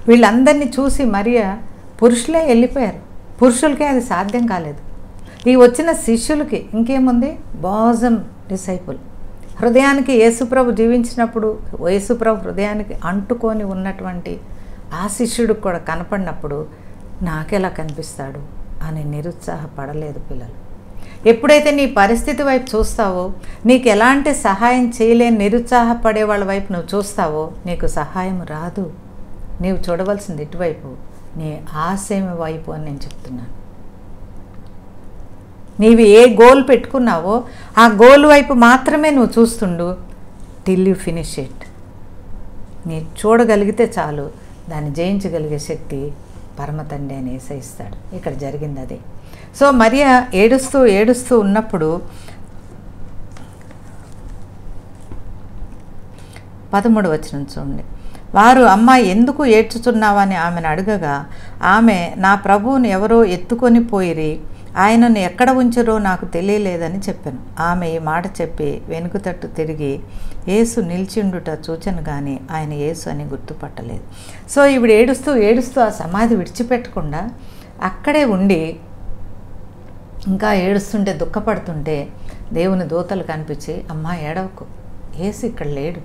వీళ్ళందరినీ చూసి మరియా పురుషులే వెళ్ళిపోయారు. పురుషులకే అది సాధ్యం కాలేదు. ఈ వచ్చిన శిష్యులకి ఇంకేముంది? బాజం డిసైపుల్, హృదయానికి యేసుప్రభు జీవించినప్పుడు యేసుప్రభు హృదయానికి అంటుకొని ఉన్నటువంటి ఆ శిష్యుడికి కూడా కనపడినప్పుడు నాకెలా కనిపిస్తాడు అని నిరుత్సాహపడలేదు. పిల్లలు, ఎప్పుడైతే నీ పరిస్థితి వైపు చూస్తావో, నీకు ఎలాంటి సహాయం చేయలేని నిరుత్సాహపడే వాళ్ళ వైపు నువ్వు చూస్తావో నీకు సహాయం రాదు. నీవు చూడవలసింది ఇటువైపు, నీ ఆశయం వైపు అని నేను చెప్తున్నాను. నీవు ఏ గోల్ పెట్టుకున్నావో ఆ గోల్ వైపు మాత్రమే నువ్వు చూస్తుండు టిల్ యూ ఫినిష్ ఇట్. నీ చూడగలిగితే చాలు, దాన్ని జయించగలిగే శక్తి పరమ తండ్రి అని యేసయ్య. ఇక్కడ జరిగింది అదే. సో మరియా ఏడుస్తూ ఉన్నప్పుడు 13వ వచనం చూడండి. వారు, అమ్మ ఎందుకు ఏడ్చుచున్నావని ఆమెను అడగగా, ఆమె, నా ప్రభువును ఎవరో ఎత్తుకొని పోయిరి, ఆయనను ఎక్కడ ఉంచరో నాకు తెలియలేదని చెప్పాను. ఆమె ఈ మాట చెప్పి వెనుక తట్టు తిరిగి యేసు నిలిచిండుట చూచను కానీ ఆయన యేసు అని గుర్తుపట్టలేదు. సో ఈవిడ ఏడుస్తూ ఆ సమాధి విడిచిపెట్టకుండా అక్కడే ఉండి ఇంకా ఏడుస్తుంటే, దుఃఖపడుతుంటే దేవుని దూతలు కనిపించి, అమ్మా ఏడవకు, యేసు ఇక్కడ లేడు,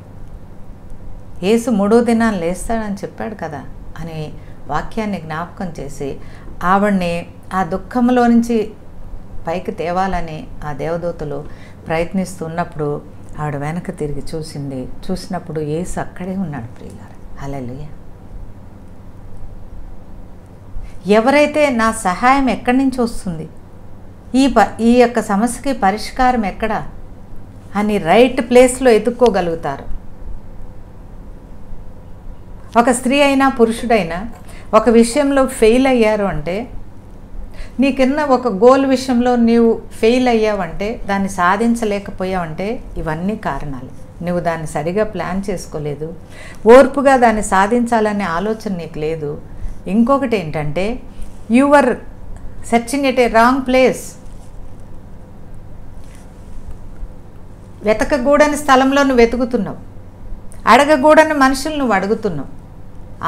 యేసు 3వ దినాన్ని లేస్తాడని చెప్పాడు కదా అని వాక్యాన్ని జ్ఞాపకం చేసి ఆవిడ్ని ఆ దుఃఖంలో నుంచి పైకి తేవాలని ఆ దేవదూతలు ప్రయత్నిస్తున్నప్పుడు ఆవిడ వెనక తిరిగి చూసినప్పుడు యేసు అక్కడే ఉన్నాడు. ప్రియులారా, హల్లెలూయా. ఎవరైతే నా సహాయం ఎక్కడి నుంచి వస్తుంది, ఈ యొక్క సమస్యకి పరిష్కారం ఎక్కడ అని రైట్ ప్లేస్లో ఎత్తుక్కోగలుగుతారు. ఒక స్త్రీ అయినా పురుషుడైనా ఒక విషయంలో ఫెయిల్ అయ్యారు అంటే, నీకున్న ఒక గోల్ విషయంలో నీవు ఫెయిల్ అయ్యావంటే, దాన్ని సాధించలేకపోయావంటే ఇవన్నీ కారణాలు. నువ్వు దాన్ని సరిగా ప్లాన్ చేసుకోలేదు, ఓర్పుగా దాన్ని సాధించాలనే ఆలోచన నీకు లేదు. ఇంకొకటి ఏంటంటే, you are searching at a wrong place. వెతకకూడని స్థలంలో నువ్వు వెతుకుతున్నావు, అడగకూడని మనుషులు నువ్వు అడుగుతున్నావు,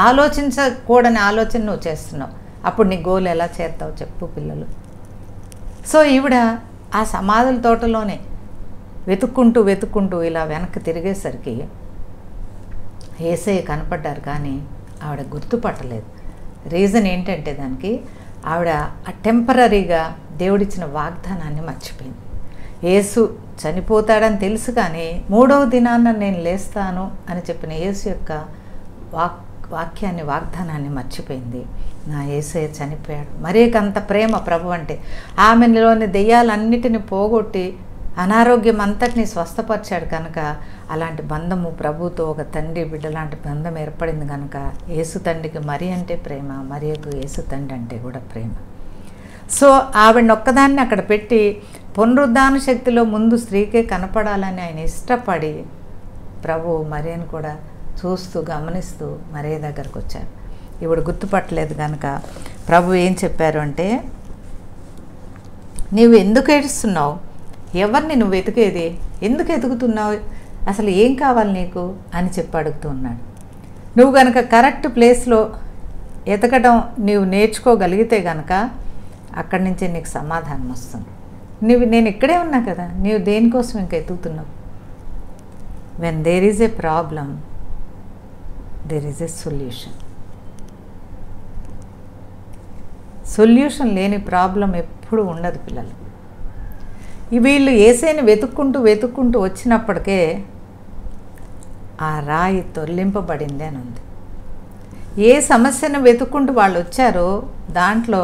ఆలోచించకూడని ఆలోచన నువ్వు చేస్తున్నావు. అప్పుడు నీ గోల్ ఎలా చేస్తావు చెప్పు పిల్లలు. సో ఈవిడ ఆ సమాధుల తోటలోనే వెతుక్కుంటూ ఇలా వెనక్కి తిరిగేసరికి యేసయ్య కనపడ్డారు, కానీ ఆవిడ గుర్తుపట్టలేదు. రీజన్ ఏంటంటే దానికి ఆవిడ టెంపరీగా దేవుడిచ్చిన వాగ్దానాన్ని మర్చిపోయింది. యేసు చనిపోతాడని తెలుసు, కానీ 3వ దినాన నేను లేస్తాను అని చెప్పిన యేసు యొక్క వాక్యాన్ని, వాగ్దానాన్ని మర్చిపోయింది. నా యేసయ్య చనిపోయాడు. మరేకంత ప్రేమ ప్రభు అంటే. ఆమెలోని దెయ్యాలన్నిటిని పోగొట్టి అనారోగ్యం అంతటిని స్వస్థపరిచాడు కనుక అలాంటి బంధము ప్రభుతో ఒక తండ్రి బిడ్డ లాంటి బంధం ఏర్పడింది కనుక యేసు తండ్రికి మరి అంటే ప్రేమ, మరియకు యేసు తండ్రి అంటే కూడా ప్రేమ. సో ఆవిడ ఒక్కదాన్ని అక్కడ పెట్టి పునరుద్ధాన శక్తిలో ముందు స్త్రీకే కనపడాలని ఆయన ఇష్టపడి ప్రభు మరియను కూడా చూస్తూ గమనిస్తూ మరే దగ్గరకు వచ్చారు. ఇప్పుడు గుర్తుపట్టలేదు కనుక ప్రభు ఏం చెప్పారు అంటే, నీవు ఎందుకు ఏడుస్తున్నావు? ఎవరిని నువ్వు వెతికేది? ఎందుకు ఎదుగుతున్నావు? అసలు ఏం కావాలి నీకు అని చెప్పి అడుగుతూ ఉన్నాడు. నువ్వు కనుక కరెక్ట్ ప్లేస్లో ఎతకడం నీవు నేర్చుకోగలిగితే కనుక అక్కడి నుంచే నీకు సమాధానం వస్తుంది. నేను ఇక్కడే ఉన్నా కదా, నీవు దేనికోసం ఇంకా ఎతుకుతున్నావు? When there is a problem there is a solution. Solution లేని ప్రాబ్లం ఎప్పుడు ఉండదు పిల్లలు. వీళ్ళు యేసయ్యని వెతుక్కుంటూ వచ్చినప్పటికే ఆ రాయి తొలగింపబడింది అని ఉంది. ఏ సమస్యను వెతుక్కుంటూ వాళ్ళు వచ్చారో దాంట్లో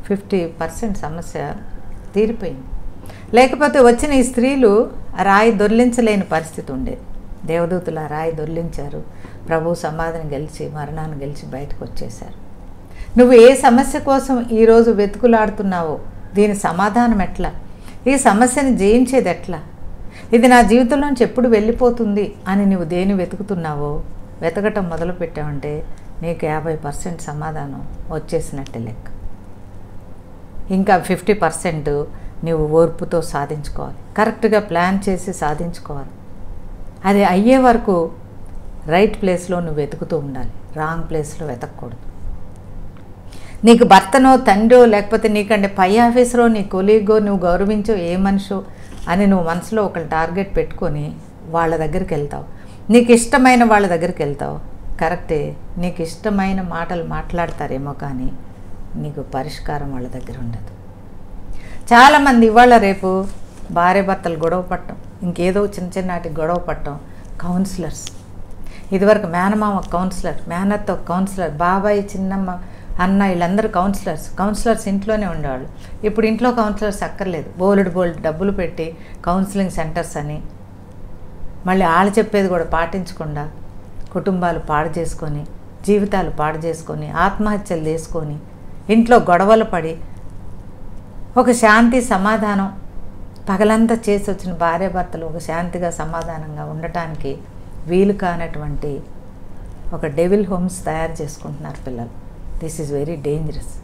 50% సమస్య తీరిపోయింది. లేకపోతే వచ్చిన ఈ స్త్రీలు ఆ రాయి దొర్లించలేని పరిస్థితి ఉండేది. దేవదూతులు ఆ రాయి దొర్లించారు. ప్రభు సమాధిని గెలిచి, మరణాన్ని గెలిచి బయటకు వచ్చేశారు. నువ్వు ఏ సమస్య కోసం ఈరోజు వెతుకులాడుతున్నావో దీని సమాధానం ఎట్లా, ఈ సమస్యని జయించేది ఎట్లా, ఇది నా జీవితంలోంచి ఎప్పుడు వెళ్ళిపోతుంది అని నువ్వు దేని వెతుకుతున్నావో వెతకటం మొదలుపెట్టావంటే నీకు 50% సమాధానం వచ్చేసినట్టే లెక్క. ఇంకా 50% నువ్వు ఓర్పుతో సాధించుకోవాలి, కరెక్ట్గా ప్లాన్ చేసి సాధించుకోవాలి. అది అయ్యే వరకు రైట్ ప్లేస్లో నువ్వు వెతుకుతూ ఉండాలి, రాంగ్ ప్లేస్లో వెతకూడదు. నీకు భర్తనో తండ్రో లేకపోతే నీకంటే పై ఆఫీసరో నీ కొలీగో నువ్వు గౌరవించో ఏ మనిషో అని నువ్వు మనసులో ఒకళ్ళు టార్గెట్ పెట్టుకొని వాళ్ళ దగ్గరికి వెళ్తావు, నీకు ఇష్టమైన వాళ్ళ దగ్గరికి వెళ్తావు. కరెక్టే, నీకు ఇష్టమైన మాటలు మాట్లాడతారేమో కానీ నీకు పరిష్కారం వాళ్ళ దగ్గర ఉండదు. చాలామంది ఇవాళ రేపు భార్య భర్తలు గొడవ పట్టడం, ఇంకేదో చిన్ననాటి గొడవ పట్టడం, కౌన్సిలర్స్. ఇదివరకు మేనమామ కౌన్సిలర్, మేనత్తో కౌన్సిలర్, బాబాయ్ చిన్నమ్మ అన్న వీళ్ళందరూ కౌన్సిలర్స్ ఇంట్లోనే ఉండేవాళ్ళు. ఇప్పుడు ఇంట్లో కౌన్సిలర్స్ అక్కర్లేదు, బోలెడు డబ్బులు పెట్టి కౌన్సిలింగ్ సెంటర్స్ అని, మళ్ళీ వాళ్ళు చెప్పేది కూడా పాటించకుండా కుటుంబాలు పాడు చేసుకొని, జీవితాలు పాడు చేసుకొని, ఆత్మహత్యలు చేసుకొని, ఇంట్లో గొడవలు పడి ఒక శాంతి సమాధానం పగలంతా చేసి వచ్చిన భార్యాభర్తలు ఒక శాంతిగా సమాధానంగా ఉండటానికి వీలు కానటువంటి ఒక డెవిల్ హోమ్స్ తయారు చేసుకుంటున్నారు పిల్లలు. This is very dangerous.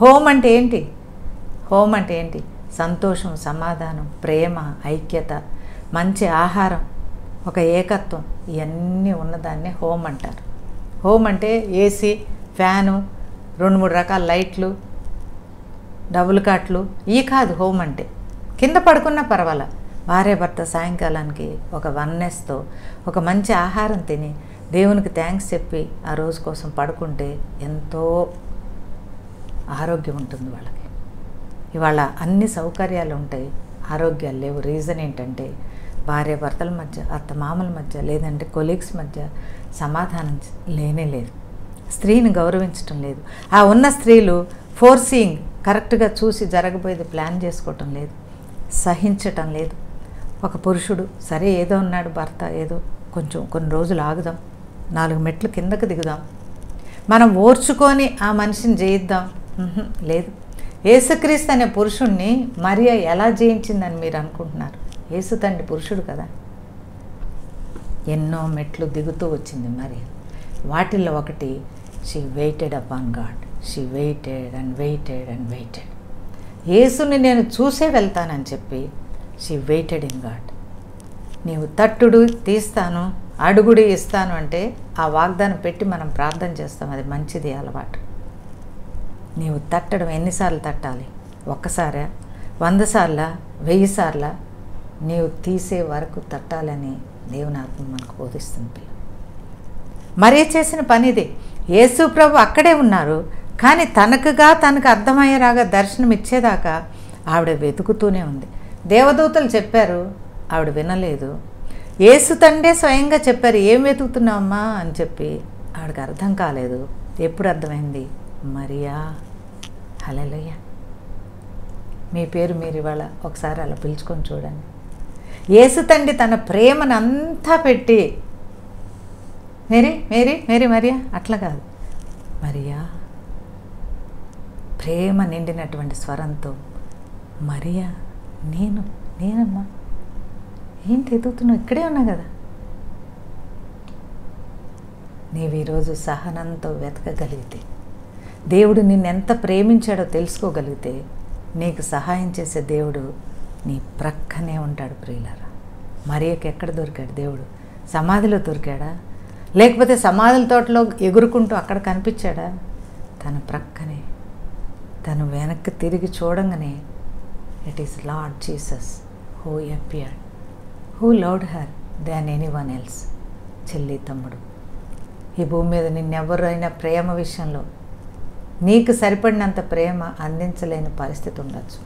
Home అంటే ఏంటి? హోమ్ అంటే ఏంటి? సంతోషం, సమాధానం, ప్రేమ, ఐక్యత, మంచి ఆహారం, ఒక ఏకత్వం, ఇవన్నీ ఉన్నదాన్నే హోమ్ అంటారు. హోమ్ అంటే ఏసీ, ఫ్యాను, 2-3 రకాల లైట్లు, డబుల్ కాట్లు, ఈ కాదు హోమ్ అంటే. కింద పడుకున్నా పర్వాలా, భార్య భర్త సాయంకాలానికి ఒక వన్నెస్తో ఒక మంచి ఆహారం తిని దేవునికి థ్యాంక్స్ చెప్పి ఆ రోజు కోసం పడుకుంటే ఎంతో ఆరోగ్యం ఉంటుంది వాళ్ళకి. ఇవాళ అన్ని సౌకర్యాలు ఉంటాయి, ఆరోగ్యాలు లేవు. రీజన్ ఏంటంటే భార్య భర్తల మధ్య, అత్తమామల మధ్య, లేదంటే కొలీగ్స్ మధ్య సమాధానం లేనే లేదు. స్త్రీని గౌరవించటం లేదు. ఆ ఉన్న స్త్రీలు ఫోర్సింగ్, కరెక్ట్గా చూసి జరగబోయేది ప్లాన్ చేసుకోవటం లేదు, సహించటం లేదు. ఒక పురుషుడు సరే ఏదో ఉన్నాడు భర్త, ఏదో కొన్ని రోజులు ఆగుదాం, 4 మెట్లు కిందకు దిగుదాం, మనం ఓర్చుకొని ఆ మనిషిని జయిద్దాం. లేదు. యేసుక్రీస్తు అనే పురుషుణ్ణి మరియ ఎలా జయించిందని మీరు అనుకుంటున్నారు? యేసు తండ్రి పురుషుడు కదా, ఎన్నో మెట్లు దిగుతూ వచ్చింది మరియ. వాటిల్లో ఒకటి, she waited upon God. She waited and waited and waited. యేసుని నేను చూసే వెళ్తానని చెప్పి షీ వెయిటెడ్ ఇన్ గాడ్. నీవు తట్టుడు తీస్తాను, అడుగుడి ఇస్తాను అంటే ఆ వాగ్దానం పెట్టి మనం ప్రార్థన చేస్తాం. అది మంచిది అలవాటు. నీవు తట్టడం ఎన్నిసార్లు తట్టాలి? ఒక్కసారా? 100 సార్ల 1000 సార్ల నీవు తీసే వరకు తట్టాలని దేవుని ఆత్మ మనకు బోధిస్తుంది. మరియ చేసిన పని ఇది. యేసు ప్రభు అక్కడే ఉన్నారు, కానీ తనకు అర్థమయ్యేలాగా దర్శనం ఇచ్చేదాకా ఆవిడ వెతుకుతూనే ఉంది. దేవదూతలు చెప్పారు, ఆవిడ వినలేదు. యేసు తండ్రే స్వయంగా చెప్పారు, ఏం వెతుకుతున్నావమ్మా అని చెప్పి. ఆవిడకి అర్థం కాలేదు. ఎప్పుడు అర్థమైంది? మరియా. హల్లెలూయా. మీ పేరు మీరు ఇవాళ ఒకసారి అలా పిలుచుకొని చూడండి. యేసు తండ్రి తన ప్రేమను అంతా పెట్టి మేరీ మేరీ మేరీ మరియా అట్లా కాదు, మరియా ప్రేమ నిండినటువంటి స్వరంతో, మరియా నేనమ్మా, ఏంటి ఎదుగుతున్నావు? ఇక్కడే ఉన్నా కదా. నీవు ఈరోజు సహనంతో వెతకగలిగితే, దేవుడు నిన్నెంత ప్రేమించాడో తెలుసుకోగలిగితే, నీకు సహాయం చేసే దేవుడు నీ ప్రక్కనే ఉంటాడు. ప్రియులారా, మరియకి ఎక్కడ దొరికాడు దేవుడు? సమాధిలో దొరికాడా? లేకపోతే సమాధుల తోటలో ఎగురుకుంటూ అక్కడ కనిపించాడా? తన ప్రక్కనే, తను వెనక్కి తిరిగి చూడంగానే it is lord Jesus who appeared, who loved her than anyone else. చెల్లి, తమ్ముడు, ఈ భూమి మీద నిన్నెవరైనా ప్రేమ విషయంలో నీకు సరిపడినంత ప్రేమ అందించలేని పరిస్థితి ఉండొచ్చు.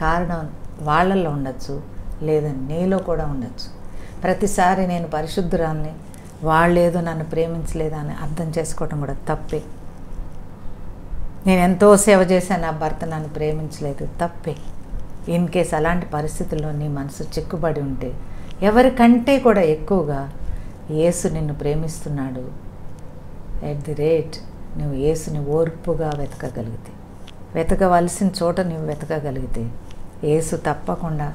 కారణం వాళ్ళల్లో ఉండొచ్చు, లేదా నీలో కూడా ఉండొచ్చు. ప్రతిసారి నేను పరిశుద్ధురాల్ని, వాళ్ళేదో నన్ను ప్రేమించలేదా అని అర్థం చేసుకోవటం కూడా తప్పే. నేను ఎంతో సేవ చేశాను, నా భర్త నన్ను ప్రేమించలేదు, తప్పే. ఇన్ కేస్ అలాంటి పరిస్థితుల్లో నీ మనసు చిక్కుబడి ఉంటే, ఎవరికంటే కూడా ఎక్కువగా యేసు నిన్ను ప్రేమిస్తున్నాడు. ఎట్ ది రేట్ నువ్వు యేసుని ఓర్పుగా వెతకగలిగితే, వెతకవలసిన చోట నువ్వు వెతకగలిగితే యేసు తప్పకుండా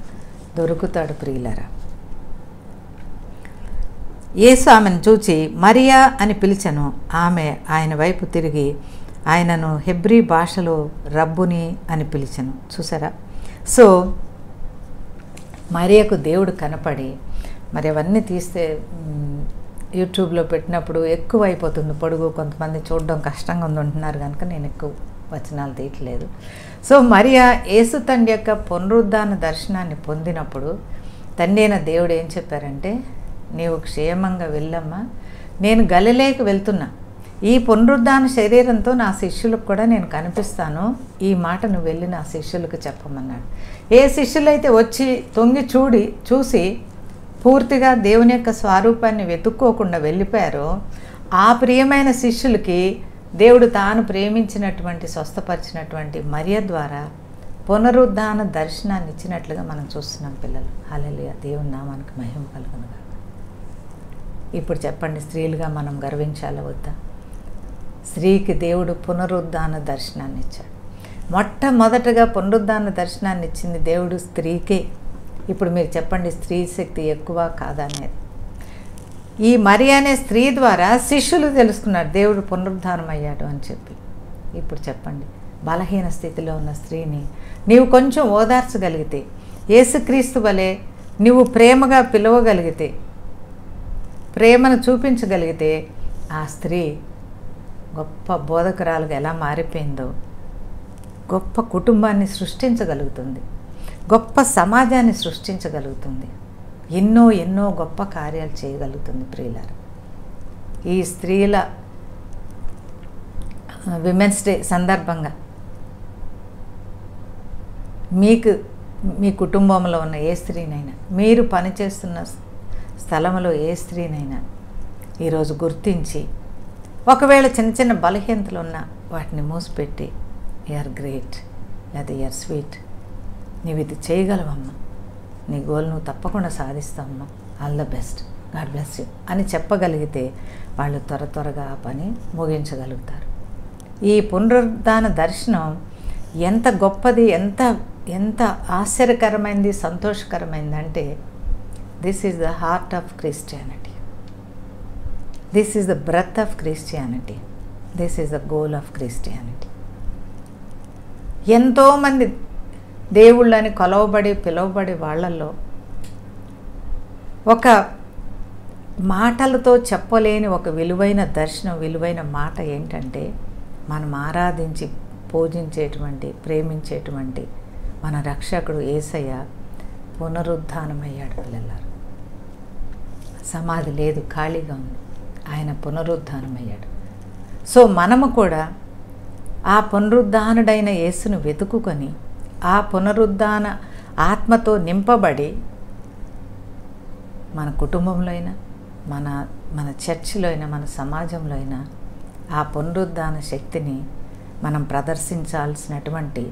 దొరుకుతాడు. ప్రియులరా, యేసు ఆమెను చూచి మరియా అని పిలిచెను. ఆమె ఆయన వైపు తిరిగి ఆయనను హెబ్రీ భాషలో రబ్బుని అని పిలిచెను. చూసారా? సో మరియకు దేవుడు కనపడి, మరి అవన్నీ తీస్తే యూట్యూబ్లో పెట్టినప్పుడు ఎక్కువ అయిపోతుంది పొడుగు, కొంతమంది చూడడం కష్టంగా ఉందంటున్నారు కనుక నేను ఎక్కువ వచనాలు తీయట్లేదు. సో మరియా యేసు తండ్రి యొక్క పునరుద్ధాన దర్శనాన్ని పొందినప్పుడు తండ్రి అయిన దేవుడు ఏం చెప్పారంటే, నీవు క్షేమంగా వెళ్ళమ్మా, నేను గలిలేకి వెళ్తున్నా, ఈ పునరుద్ధాన శరీరంతో నా శిష్యులకు కూడా నేను కనిపిస్తాను, ఈ మాట నువ్వు వెళ్ళి నా శిష్యులకు చెప్పమన్నాడు. ఏ శిష్యులైతే వచ్చి తొంగి చూసి పూర్తిగా దేవుని యొక్క స్వరూపాన్ని వెతుక్కోకుండా వెళ్ళిపోయారో, ఆ ప్రియమైన శిష్యులకి దేవుడు తాను ప్రేమించినటువంటి, స్వస్థపరిచినటువంటి మరియ ద్వారా పునరుద్ధాన దర్శనాన్ని ఇచ్చినట్లుగా మనం చూస్తున్నాం పిల్లలు. హల్లెలూయా. దేవుని నామానికి మహిమ కలుగునుగాక. ఇప్పుడు చెప్పండి, స్త్రీలుగా మనం గర్వించాలా వద్దా? స్త్రీకి దేవుడు పునరుద్ధాన దర్శనాన్ని ఇచ్చాడు. మొట్టమొదటగా పునరుద్ధాన దర్శనాన్ని ఇచ్చింది దేవుడు స్త్రీకే. ఇప్పుడు మీరు చెప్పండి, స్త్రీ శక్తి ఎక్కువ కాదా అనేది. ఈ మరియ అనే స్త్రీ ద్వారా శిష్యులు తెలుసుకున్నారు దేవుడు పునరుద్ధానం అయ్యాడు అని చెప్పి. ఇప్పుడు చెప్పండి, బలహీన స్థితిలో ఉన్న స్త్రీని నీవు కొంచెం ఓదార్చగలిగితే, యేసుక్రీస్తు వలె నువ్వు ప్రేమగా పిలవగలిగితే, ప్రేమను చూపించగలిగితే, ఆ స్త్రీ గొప్ప బోధకురాలుగా ఎలా మారిపోయిందో, గొప్ప కుటుంబాన్ని సృష్టించగలుగుతుంది, గొప్ప సమాజాన్ని సృష్టించగలుగుతుంది, ఎన్నో ఎన్నో గొప్ప కార్యాలు చేయగలుగుతుంది. ప్రియులారా, ఈ స్త్రీల విమెన్స్ డే సందర్భంగా మీ కుటుంబంలో ఉన్న ఏ స్త్రీనైనా, మీరు పనిచేస్తున్న స్థలంలో ఏ స్త్రీనైనా ఈరోజు గుర్తించి, ఒకవేళ చిన్న చిన్న బలహీనతలు ఉన్నా వాటిని మూసిపెట్టి, యూఆర్ గ్రేట్ లేదా యూఆర్ స్వీట్, నీవు ఇది చేయగలవమ్మా, నీ గోల్ నువ్వు తప్పకుండా సాధిస్తావమ్మా, all the best, God bless you అని చెప్పగలిగితే వాళ్ళు త్వరగా ఆ పని ముగించగలుగుతారు. ఈ పునరుద్ధాన దర్శనం ఎంత గొప్పది, ఎంత ఆశ్చర్యకరమైంది, సంతోషకరమైందంటే, this is the heart of Christianity, this is the breath of Christianity, this is the goal of Christianity. ఎంతోమంది దేవుళ్ళని పిలువబడి వాళ్ళల్లో ఒక మాటలతో చెప్పలేని ఒక విలువైన దర్శనం, విలువైన మాట ఏంటంటే, మనం ఆరాధించి పూజించేటువంటి, ప్రేమించేటువంటి మన రక్షకుడు యేసయ్య పునరుద్ధానమయ్యాడు పిల్లలారు. సమాధి లేదు, ఖాళీగా ఉంది. ఆయన పునరుద్ధానమయ్యాడు. సో మనము కూడా ఆ పునరుద్ధానుడైన యేసును వెతుకుకొని ఆ పునరుద్ధాన ఆత్మతో నింపబడి మన కుటుంబంలో అయినా, మన చర్చిలో అయినా, మన సమాజంలో అయినా ఆ పునరుద్ధాన శక్తిని మనం ప్రదర్శించాల్సినటువంటి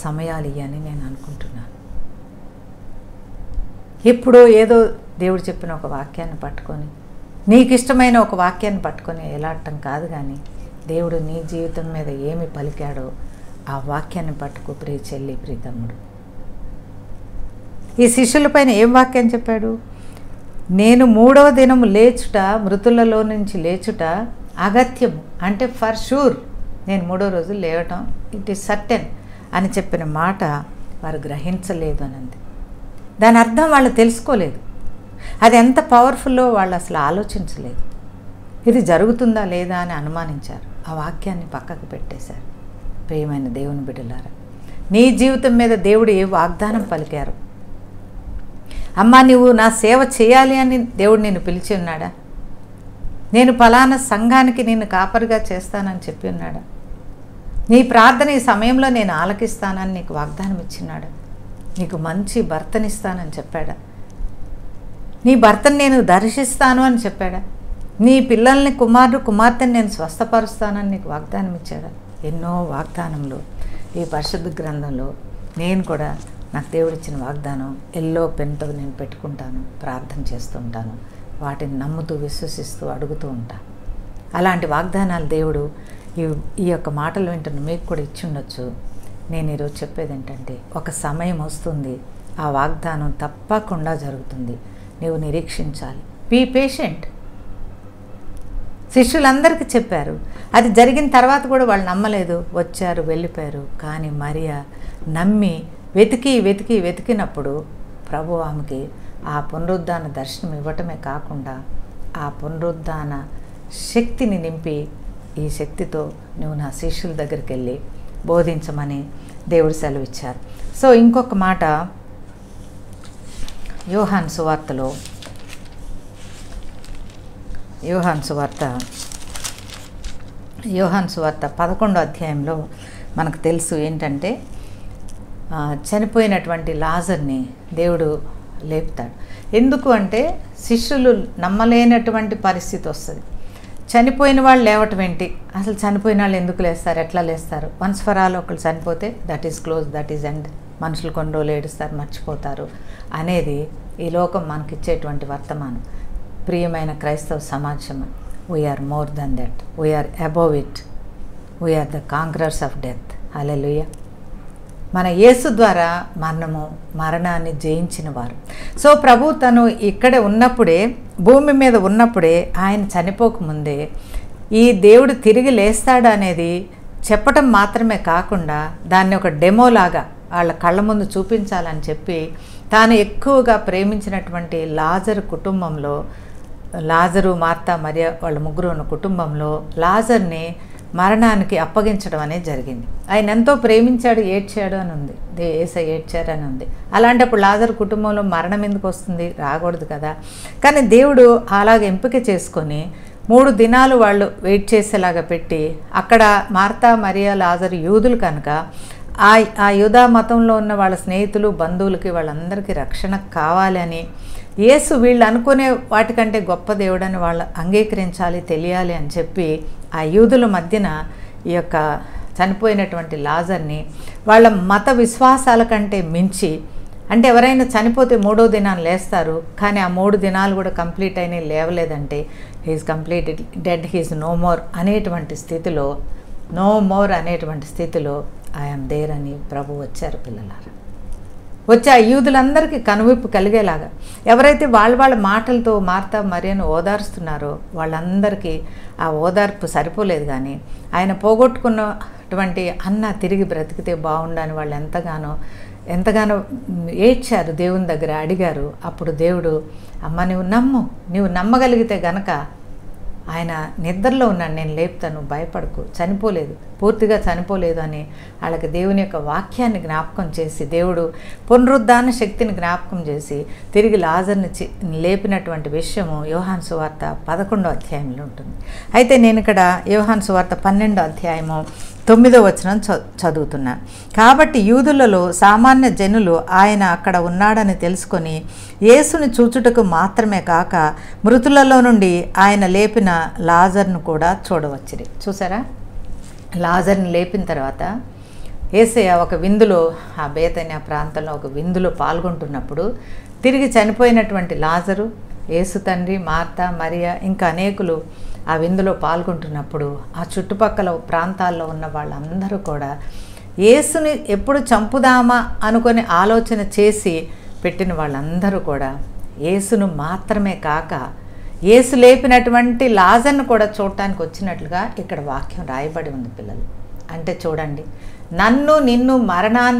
సమయాలు ఇవని నేను అనుకుంటున్నాను. ఎప్పుడో ఏదో దేవుడు చెప్పిన ఒక వాక్యాన్ని పట్టుకొని, నీకు ఇష్టమైన ఒక వాక్యాన్ని పట్టుకొని ఎలాడటం కాదు, కానీ దేవుడు నీ జీవితం మీద ఏమి పలికాడో ఆ వాక్యాన్ని పట్టుకో ప్రియ చెల్లి, ప్రియ తమ్ముడు. ఈ శిష్యులపైన ఏం వాక్యం చెప్పాడు? నేను 3వ దినము లేచుట, మృతులలో నుంచి లేచుట అగత్యము, అంటే ఫర్ షూర్ నేను 3వ రోజు లేవటం ఇట్ ఈస్ సర్టెన్ అని చెప్పిన మాట వారు గ్రహించలేదు అనంది. దాని అర్థం వాళ్ళు తెలుసుకోలేదు. అది ఎంత పవర్ఫుల్లో వాళ్ళు అసలు ఆలోచించలేదు. ఇది జరుగుతుందా లేదా అని అనుమానించారు. ఆ వాక్యాన్ని పక్కకు పెట్టేశారు. ప్రియమైన దేవుని బిడ్డలారా, నీ జీవితం మీద దేవుడు ఏ వాగ్దానం పలికారు? అమ్మా, నువ్వు నా సేవ చేయాలి అని దేవుడు నిన్ను పిలిచి ఉన్నాడా? నేను ఫలానా సంఘానికి నిన్ను కాపరిగా చేస్తానని చెప్పి ఉన్నాడా? నీ ప్రార్థన ఈ సమయంలో నేను ఆలకిస్తానని నీకు వాగ్దానం ఇచ్చినాడా? నీకు మంచి భర్తనిస్తానని చెప్పాడా? నీ భర్తను నేను దర్శిస్తాను అని చెప్పాడా? నీ పిల్లల్ని, కుమార్తెని నేను స్వస్థపరుస్తానని నీకు వాగ్దానం ఇచ్చాడా? ఎన్నో వాగ్దానములు ఈ పరిశుద్ధ గ్రంథంలో నేను కూడా నాకు దేవుడిచ్చిన వాగ్దానం ఎల్లో పెన్తో నేను పెట్టుకుంటాను, ప్రార్థన చేస్తుంటాను, వాటిని నమ్ముతూ విశ్వసిస్తూ అడుగుతూ ఉంటాను. అలాంటి వాగ్దానాలు దేవుడు ఈ యొక్క మాటలు వింటున్న మీకు కూడా ఇచ్చిండొచ్చు. నేను ఈరోజు చెప్పేది ఏంటంటే, ఒక సమయం వస్తుంది, ఆ వాగ్దానం తప్పకుండా జరుగుతుంది. నీవు నిరీక్షించాలి. Be patient. శిష్యులందరికీ చెప్పారు. అది జరిగిన తర్వాత కూడా వాళ్ళు నమ్మలేదు, వచ్చారు, వెళ్ళిపోయారు. కానీ మరియా నమ్మి వెతికినప్పుడు ప్రభు ఆమెకి ఆ పునరుద్ధాన దర్శనం ఇవ్వటమే కాకుండా ఆ పునరుద్ధాన శక్తిని నింపి, ఈ శక్తితో నువ్వు నా శిష్యుల దగ్గరికి వెళ్ళి బోధించమని దేవుడు సెలవిచ్చారు. సో ఇంకొక మాట యోహాను సువార్త 11వ అధ్యాయంలో మనకు తెలుసు ఏంటంటే, చనిపోయినటువంటి లాజర్ని దేవుడు లేపుతాడు. ఎందుకు అంటే శిష్యులు నమ్మలేనటువంటి పరిస్థితి వస్తుంది. చనిపోయిన వాళ్ళు లేవటం ఏంటి, అసలు చనిపోయిన వాళ్ళు ఎందుకు లేస్తారు, ఎట్లా లేస్తారు? వన్స్ ఫర్ ఆల్ ఒకళ్ళు చనిపోతే that is close, that is end. మనుషులు కొన్ని రోజులు ఏడుస్తారు, మర్చిపోతారు అనేది ఈ లోకం మనకిచ్చేటువంటి వర్తమానం. ప్రియమైన క్రైస్తవ సమాజం, we're more than that, we're above it, we're the conquerors of death. హల్లెలూయా. మన యేసు ద్వారా మరణాన్ని జయించిన వారు. సో ప్రభు తను ఇక్కడే ఉన్నప్పుడే, భూమి మీద ఉన్నప్పుడే, ఆయన చనిపోకముందే ఈ దేవుడు తిరిగి లేస్తాడు అనేది చెప్పటం మాత్రమే కాకుండా దాన్ని ఒక డెమోలాగా వాళ్ళ కళ్ళ ముందు చూపించాలని చెప్పి తాను ఎక్కువగా ప్రేమించినటువంటి లాజరు కుటుంబంలో, లాజరు, మార్తా, మరియ వాళ్ళ ముగ్గురు ఉన్న కుటుంబంలో లాజర్ని మరణానికి అప్పగించడం అనేది జరిగింది. ఆయన ఎంతో ప్రేమించాడు, ఏడ్చాడు అని ఉంది, యేసయ్య ఏడ్చారు అని ఉంది. అలాంటప్పుడు లాజరు కుటుంబంలో మరణం ఎందుకు వస్తుంది? రాకూడదు కదా. కానీ దేవుడు అలాగ ఎంపిక చేసుకొని 3 దినాలు వాళ్ళు వెయిట్ చేసేలాగా పెట్టి, అక్కడ మార్తా, మరియ, లాజరు యూదులు కనుక ఆ యూదా మతంలో ఉన్న వాళ్ళ స్నేహితులు, బంధువులకి, వాళ్ళందరికీ రక్షణ కావాలని, యేసు వీళ్ళు అనుకునే వాటికంటే గొప్ప దేవుడని వాళ్ళు అంగీకరించాలి, తెలియాలి అని చెప్పి ఆ యూదుల మధ్యన ఈ యొక్క చనిపోయినటువంటి లాజర్ని వాళ్ళ మత విశ్వాసాల కంటే మించి, అంటే ఎవరైనా చనిపోతే 3వ దినాన్ని లేస్తారు, కానీ ఆ 3 దినాలు కూడా కంప్లీట్ అయినాయి, లేవలేదంటే he's complete dead, he's no more అనేటువంటి స్థితిలో ఐఎమ్ దేర్ అని ప్రభు వచ్చారు. పిల్లలారా, వచ్చి ఆ యూదులందరికీ కనువిప్పు కలిగేలాగా, ఎవరైతే వాళ్ళ మాటలతో మార్తా, మరియను ఓదార్స్తున్నారో వాళ్ళందరికీ ఆ ఓదార్పు సరిపోలేదు. కానీ ఆయన పోగొట్టుకున్నటువంటి అన్న తిరిగి బ్రతికితే బాగుండని వాళ్ళు ఎంతగానో ఏడ్చారు, దేవుని దగ్గర అడిగారు. అప్పుడు దేవుడు, అమ్మ నువ్వు నమ్మగలిగితే గనక ఆయన నిద్రలో ఉన్నాడు, నేను లేపుతాను, భయపడకు, చనిపోలేదు, పూర్తిగా చనిపోలేదు అని వాళ్ళకి దేవుని యొక్క వాక్యాన్ని జ్ఞాపకం చేసి, దేవుడు పునరుద్ధాన శక్తిని జ్ఞాపకం చేసి తిరిగి లాజర్ని లేపినటువంటి విషయము యోహాను సువార్త 11వ అధ్యాయంలో ఉంటుంది. అయితే నేను ఇక్కడ యోహాను సువార్త 12వ అధ్యాయము 9వ వచనం చదువుతున్నాను. కాబట్టి యూదులలో సామాన్య జనులు ఆయన అక్కడ ఉన్నాడని తెలుసుకొని యేసుని చూచుటకు మాత్రమే కాక మృతులలో నుండి ఆయన లేపిన లాజర్ను కూడా చూడవచ్చిరి. చూసారా, లాజర్ని లేపిన తర్వాత యేసయ్య ఒక విందులో, ఆ బేతనియ ప్రాంతంలో ఒక విందులో పాల్గొంటున్నప్పుడు తిరిగి చనిపోయినటువంటి లాజరు, యేసు తండ్రి, మార్తా, మరియా ఇంకా అనేకులు ఆ విందులో పాల్గొంటున్నప్పుడు ఆ చుట్టుపక్కల ప్రాంతాల్లో ఉన్న వాళ్ళందరూ కూడా యేసుని ఎప్పుడు చంపుదామా అనుకొని ఆలోచన చేసి పెట్టిన వాళ్ళందరూ కూడా యేసును మాత్రమే కాక యేసు లేపినటువంటి లాజర్ను కూడా చూడటానికి వచ్చినట్లుగా ఇక్కడ వాక్యం రాయబడి ఉంది పిల్లలు. అంటే చూడండి, నన్ను నిన్ను మరణం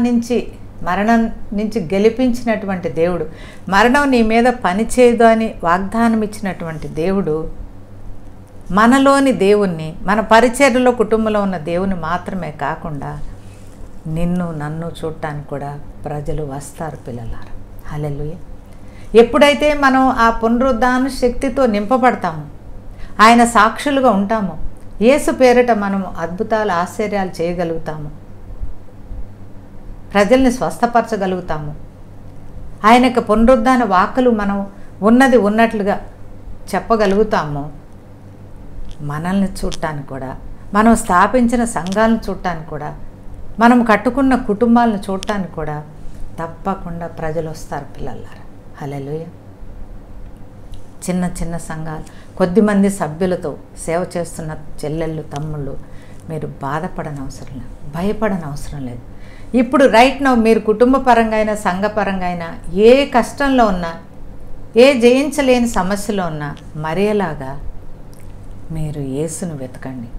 నుంచి గెలిపించినటువంటి దేవుడు, మరణం నీ మీద పనిచేయదు అని వాగ్దానం ఇచ్చినటువంటి దేవుడు, మనలోని దేవుణ్ణి, మన పరిచర్యలో కుటుంబంలో ఉన్న దేవుని మాత్రమే కాకుండా నిన్ను నన్ను చూడటానికి కూడా ప్రజలు వస్తారు పిల్లలారా. హల్లెలూయా. ఎప్పుడైతే మనం ఆ పునరుద్ధాన శక్తితో నింపబడతామో, ఆయన సాక్షులుగా ఉంటామో, యేసు పేరిట మనము అద్భుతాలు, ఆశ్చర్యాలు చేయగలుగుతాము, ప్రజల్ని స్వస్థపరచగలుగుతాము, ఆయన యొక్క పునరుద్ధాన వాక్కులు మనం ఉన్నది ఉన్నట్లుగా చెప్పగలుగుతాము, మనల్ని చూడటానికి కూడా, మనం స్థాపించిన సంఘాలను చూడటానికి కూడా, మనం కట్టుకున్న కుటుంబాలను చూడటానికి కూడా తప్పకుండా ప్రజలు వస్తారు పిల్లలారా. హల్లెలూయా. చిన్న చిన్న సంఘాలు, కొద్దిమంది సభ్యులతో సేవ చేస్తున్న చెల్లెళ్ళు, తమ్ముళ్ళు, మీరు బాధపడనవసరం లేదు, భయపడనవసరం లేదు. ఇప్పుడు రైట్ నౌ మీరు కుటుంబ పరంగా అయినా సంఘపరంగా అయినా ఏ కష్టంలో ఉన్నా, ఏ జయించలేని సమస్యలో ఉన్నా మరియలాగా మీరు యేసును వెతకండి,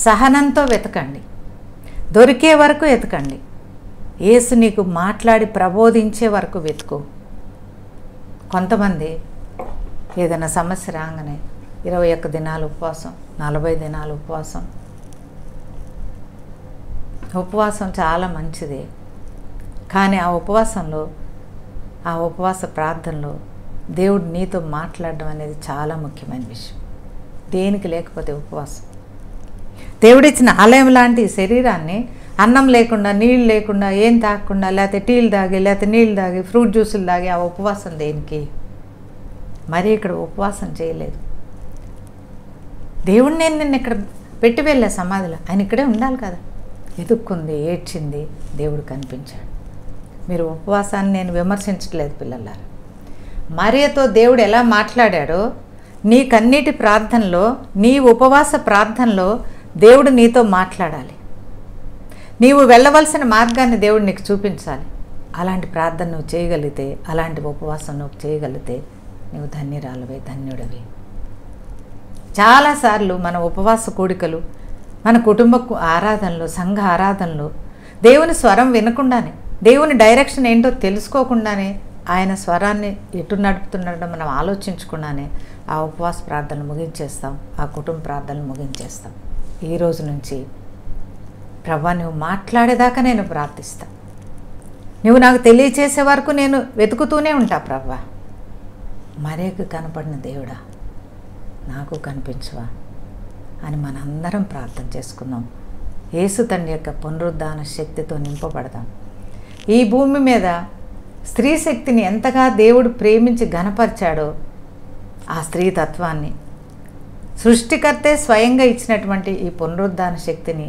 సహనంతో వెతకండి, దొరికే వరకు వెతకండి. యేసు నీకు మాట్లాడి ప్రబోధించే వరకు వెతుకు. కొంతమంది ఏదైనా సమస్య రాగానే 21 దినాలు ఉపవాసం, 40 దినాలు ఉపవాసం. ఉపవాసం చాలా మంచిదే, కానీ ఆ ఉపవాసంలో, ఆ ఉపవాస ప్రార్థనలో దేవుడు నీతో మాట్లాడడం అనేది చాలా ముఖ్యమైన విషయం. దేనికి లేకపోతే ఉపవాసం. దేవుడిచ్చిన ఆలయం లాంటి శరీరాన్ని అన్నం లేకుండా, నీళ్ళు లేకుండా, ఏం తాగకుండా, లేకపోతే టీలు తాగి, లేకపోతే నీళ్ళు తాగి, ఫ్రూట్ జ్యూసులు తాగి ఆ ఉపవాసం దేనికి? మరి ఇక్కడ ఉపవాసం చేయలేదు. దేవుడు నేను నిన్ను ఇక్కడ పెట్టి వెళ్ళా సమాధిలో, ఆయన ఇక్కడే ఉండాలి కదా. ఎదుక్కుంది, ఏడ్చింది, దేవుడు కనిపించాడు. మీరు ఉపవాసాన్ని నేను విమర్శించట్లేదు పిల్లలారా. మరియతో దేవుడు ఎలా మాట్లాడాడో, నీ కన్నీటి ప్రార్థనలో, నీ ఉపవాస ప్రార్థనలో దేవుడు నీతో మాట్లాడాలి. నీవు వెళ్ళవలసిన మార్గాన్ని దేవుడు నీకు చూపించాలి. అలాంటి ప్రార్థన నువ్వు చేయగలిగితే, అలాంటి ఉపవాసం నువ్వు చేయగలిగితే నువ్వు ధన్యురాలువే, ధన్యుడవి. చాలాసార్లు మన ఉపవాస కూడికలు, మన కుటుంబ ఆరాధనలు, సంఘ ఆరాధనలు దేవుని స్వరం వినకుండానే, దేవుని డైరెక్షన్ ఏంటో తెలుసుకోకుండానే, ఆయన స్వరాన్ని ఎటు నడుపుతున్నాడో మనం ఆలోచించకుండానే ఆ ఉపవాస ప్రార్థనలు ముగించేస్తాం, ఆ కుటుంబ ప్రార్థనలు ముగించేస్తాం. ఈ రోజు నుంచి ప్రభా నువ్వు మాట్లాడేదాకా నేను ప్రార్థిస్తా, నువ్వు నాకు తెలియచేసే వరకు నేను వెతుకుతూనే ఉంటా ప్రభా. మరేకు కనపడిన దేవుడా నాకు కనిపించవా అని మనందరం ప్రార్థన చేసుకుందాం. యేసు తండ్రి యొక్క పునరుద్ధాన శక్తితో నింపబడదాం. ఈ భూమి మీద స్త్రీ శక్తిని ఎంతగా దేవుడు ప్రేమించి ఘనపరిచాడో, ఆ స్త్రీ తత్వాన్ని సృష్టికర్తే స్వయంగా ఇచ్చినటువంటి ఈ పునరుద్ధాన శక్తిని,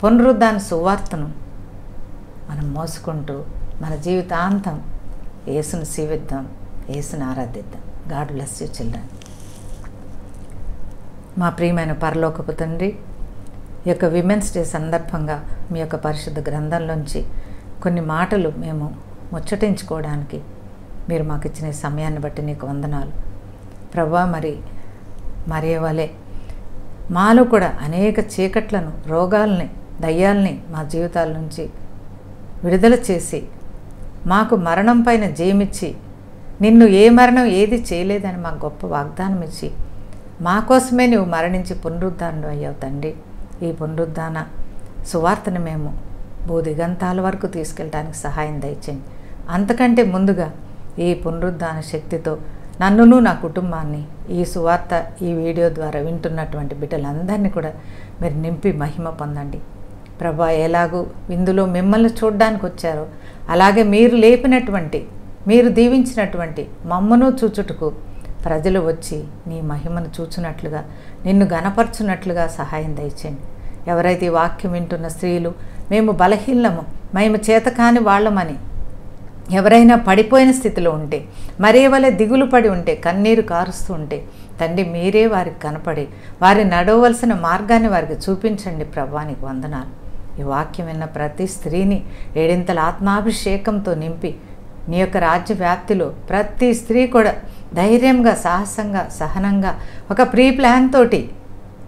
పునరుద్ధాన సువార్తను మనం మోసుకుంటూ మన జీవితాంతం యేసును సేవిద్దాం, యేసును ఆరాధిద్దాం. God bless you children. మా ప్రియమైన పరలోకపు తండ్రి, ఈ యొక్క విమెన్స్ డే సందర్భంగా మీ యొక్క పరిశుద్ధ గ్రంథంలోంచి కొన్ని మాటలు మేము ముచ్చటించుకోవడానికి మీరు మాకు ఇచ్చిన సమయాన్ని బట్టి నీకు వందనాలు ప్రభా. మరి వలె మాలో కూడా అనేక చీకట్లను, రోగాల్ని, దయ్యాల్ని మా జీవితాల నుంచి విడుదల చేసి మాకు మరణం పైన జయమిచ్చి, నిన్ను ఏ మరణం ఏది చేయలేదని మాకు గొప్ప వాగ్దానం ఇచ్చి మా కోసమే నువ్వు మరణించి పునరుద్ధానుడు అయ్యావు తండ్రి. ఈ పునరుద్ధాన సువార్తను మేము భూదిగంతాల వరకు తీసుకెళ్ళడానికి సహాయం దయచేయండి. అంతకంటే ముందుగా ఈ పునరుద్ధాన శక్తితో నన్నును నా కుటుంబాన్ని ఈ సువార్త ఈ వీడియో ద్వారా వింటున్నటువంటి బిడ్డలందరినీ కూడా మీరు నింపి మహిమ పొందండి ప్రభా. ఎలాగూ ఇందులో మిమ్మల్ని చూడడానికి వచ్చారో అలాగే మీరు లేపినటువంటి, మీరు దీవించినటువంటి మమ్మను చూచుటకు ప్రజలు వచ్చి నీ మహిమను చూచున్నట్లుగా, నిన్ను గణపరచున్నట్లుగా సహాయం దయచేయండి. ఎవరైతే ఈ వాక్యం వింటున్న స్త్రీలు మేము బలహీనము, మేము చేతకాని వాళ్ళమని ఎవరైనా పడిపోయిన స్థితిలో ఉంటే, మరే వలె దిగులు పడి ఉంటే, కన్నీరు కారుస్తూ ఉంటే తండ్రి మీరే వారికి కనపడి వారి నడవలసిన మార్గాన్ని వారికి చూపించండి ప్రభా. నీకు వందనాలు. ఈ వాక్యం విన్న ప్రతి స్త్రీని ఏడింతల ఆత్మాభిషేకంతో నింపి నీ యొక్క రాజ్య వ్యాప్తిలో ప్రతి స్త్రీ కూడా ధైర్యంగా, సాహసంగా, సహనంగా ఒక ప్రీ ప్లాన్ తోటి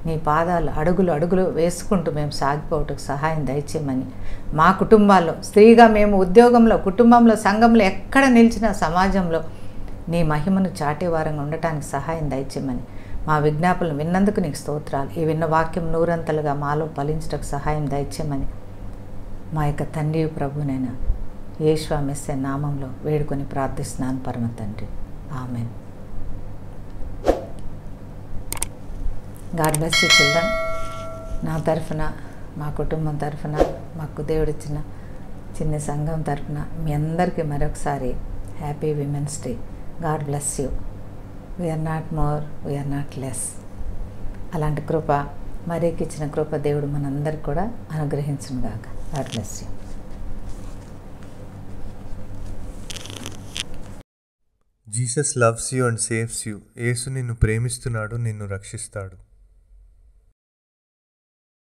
నీ పాదాలు అడుగులు వేసుకుంటూ మేము సాగిపోవటకు సహాయం దయచేయమని, మా కుటుంబాల్లో స్త్రీగా మేము ఉద్యోగంలో, కుటుంబంలో, సంఘంలో ఎక్కడ నిలిచినా సమాజంలో నీ మహిమను చాటేవారంగా ఉండటానికి సహాయం దయచేయమని, మా విజ్ఞాపనలు విన్నందుకు నీకు స్తోత్రాలు. ఈ విన్న వాక్యం నూరంతలుగా మాలో ఫలించటకు సహాయం దయచేయమని మా యొక్క తండ్రి ప్రభునైనా యేసు మెస్సే నామంలో వేడుకొని ప్రార్థిస్తున్నాను పరమ తండ్రి. Amen. God bless you children. నా తరఫున, మా కుటుంబం తరఫున, మాకు దేవుడిచ్చిన చిన్న సంఘం తరఫున మీ అందరికీ మరొకసారి happy women's day. God bless you. We're not more, we're not less. అలాంటి కృప, మరీకి ఇచ్చిన కృప దేవుడు మనందరికి కూడా అనుగ్రహించునుగాక. God bless you. Jesus loves you and saves you. యేసు నిన్ను ప్రేమిస్తున్నాడు, నిన్ను రక్షిస్తాడు.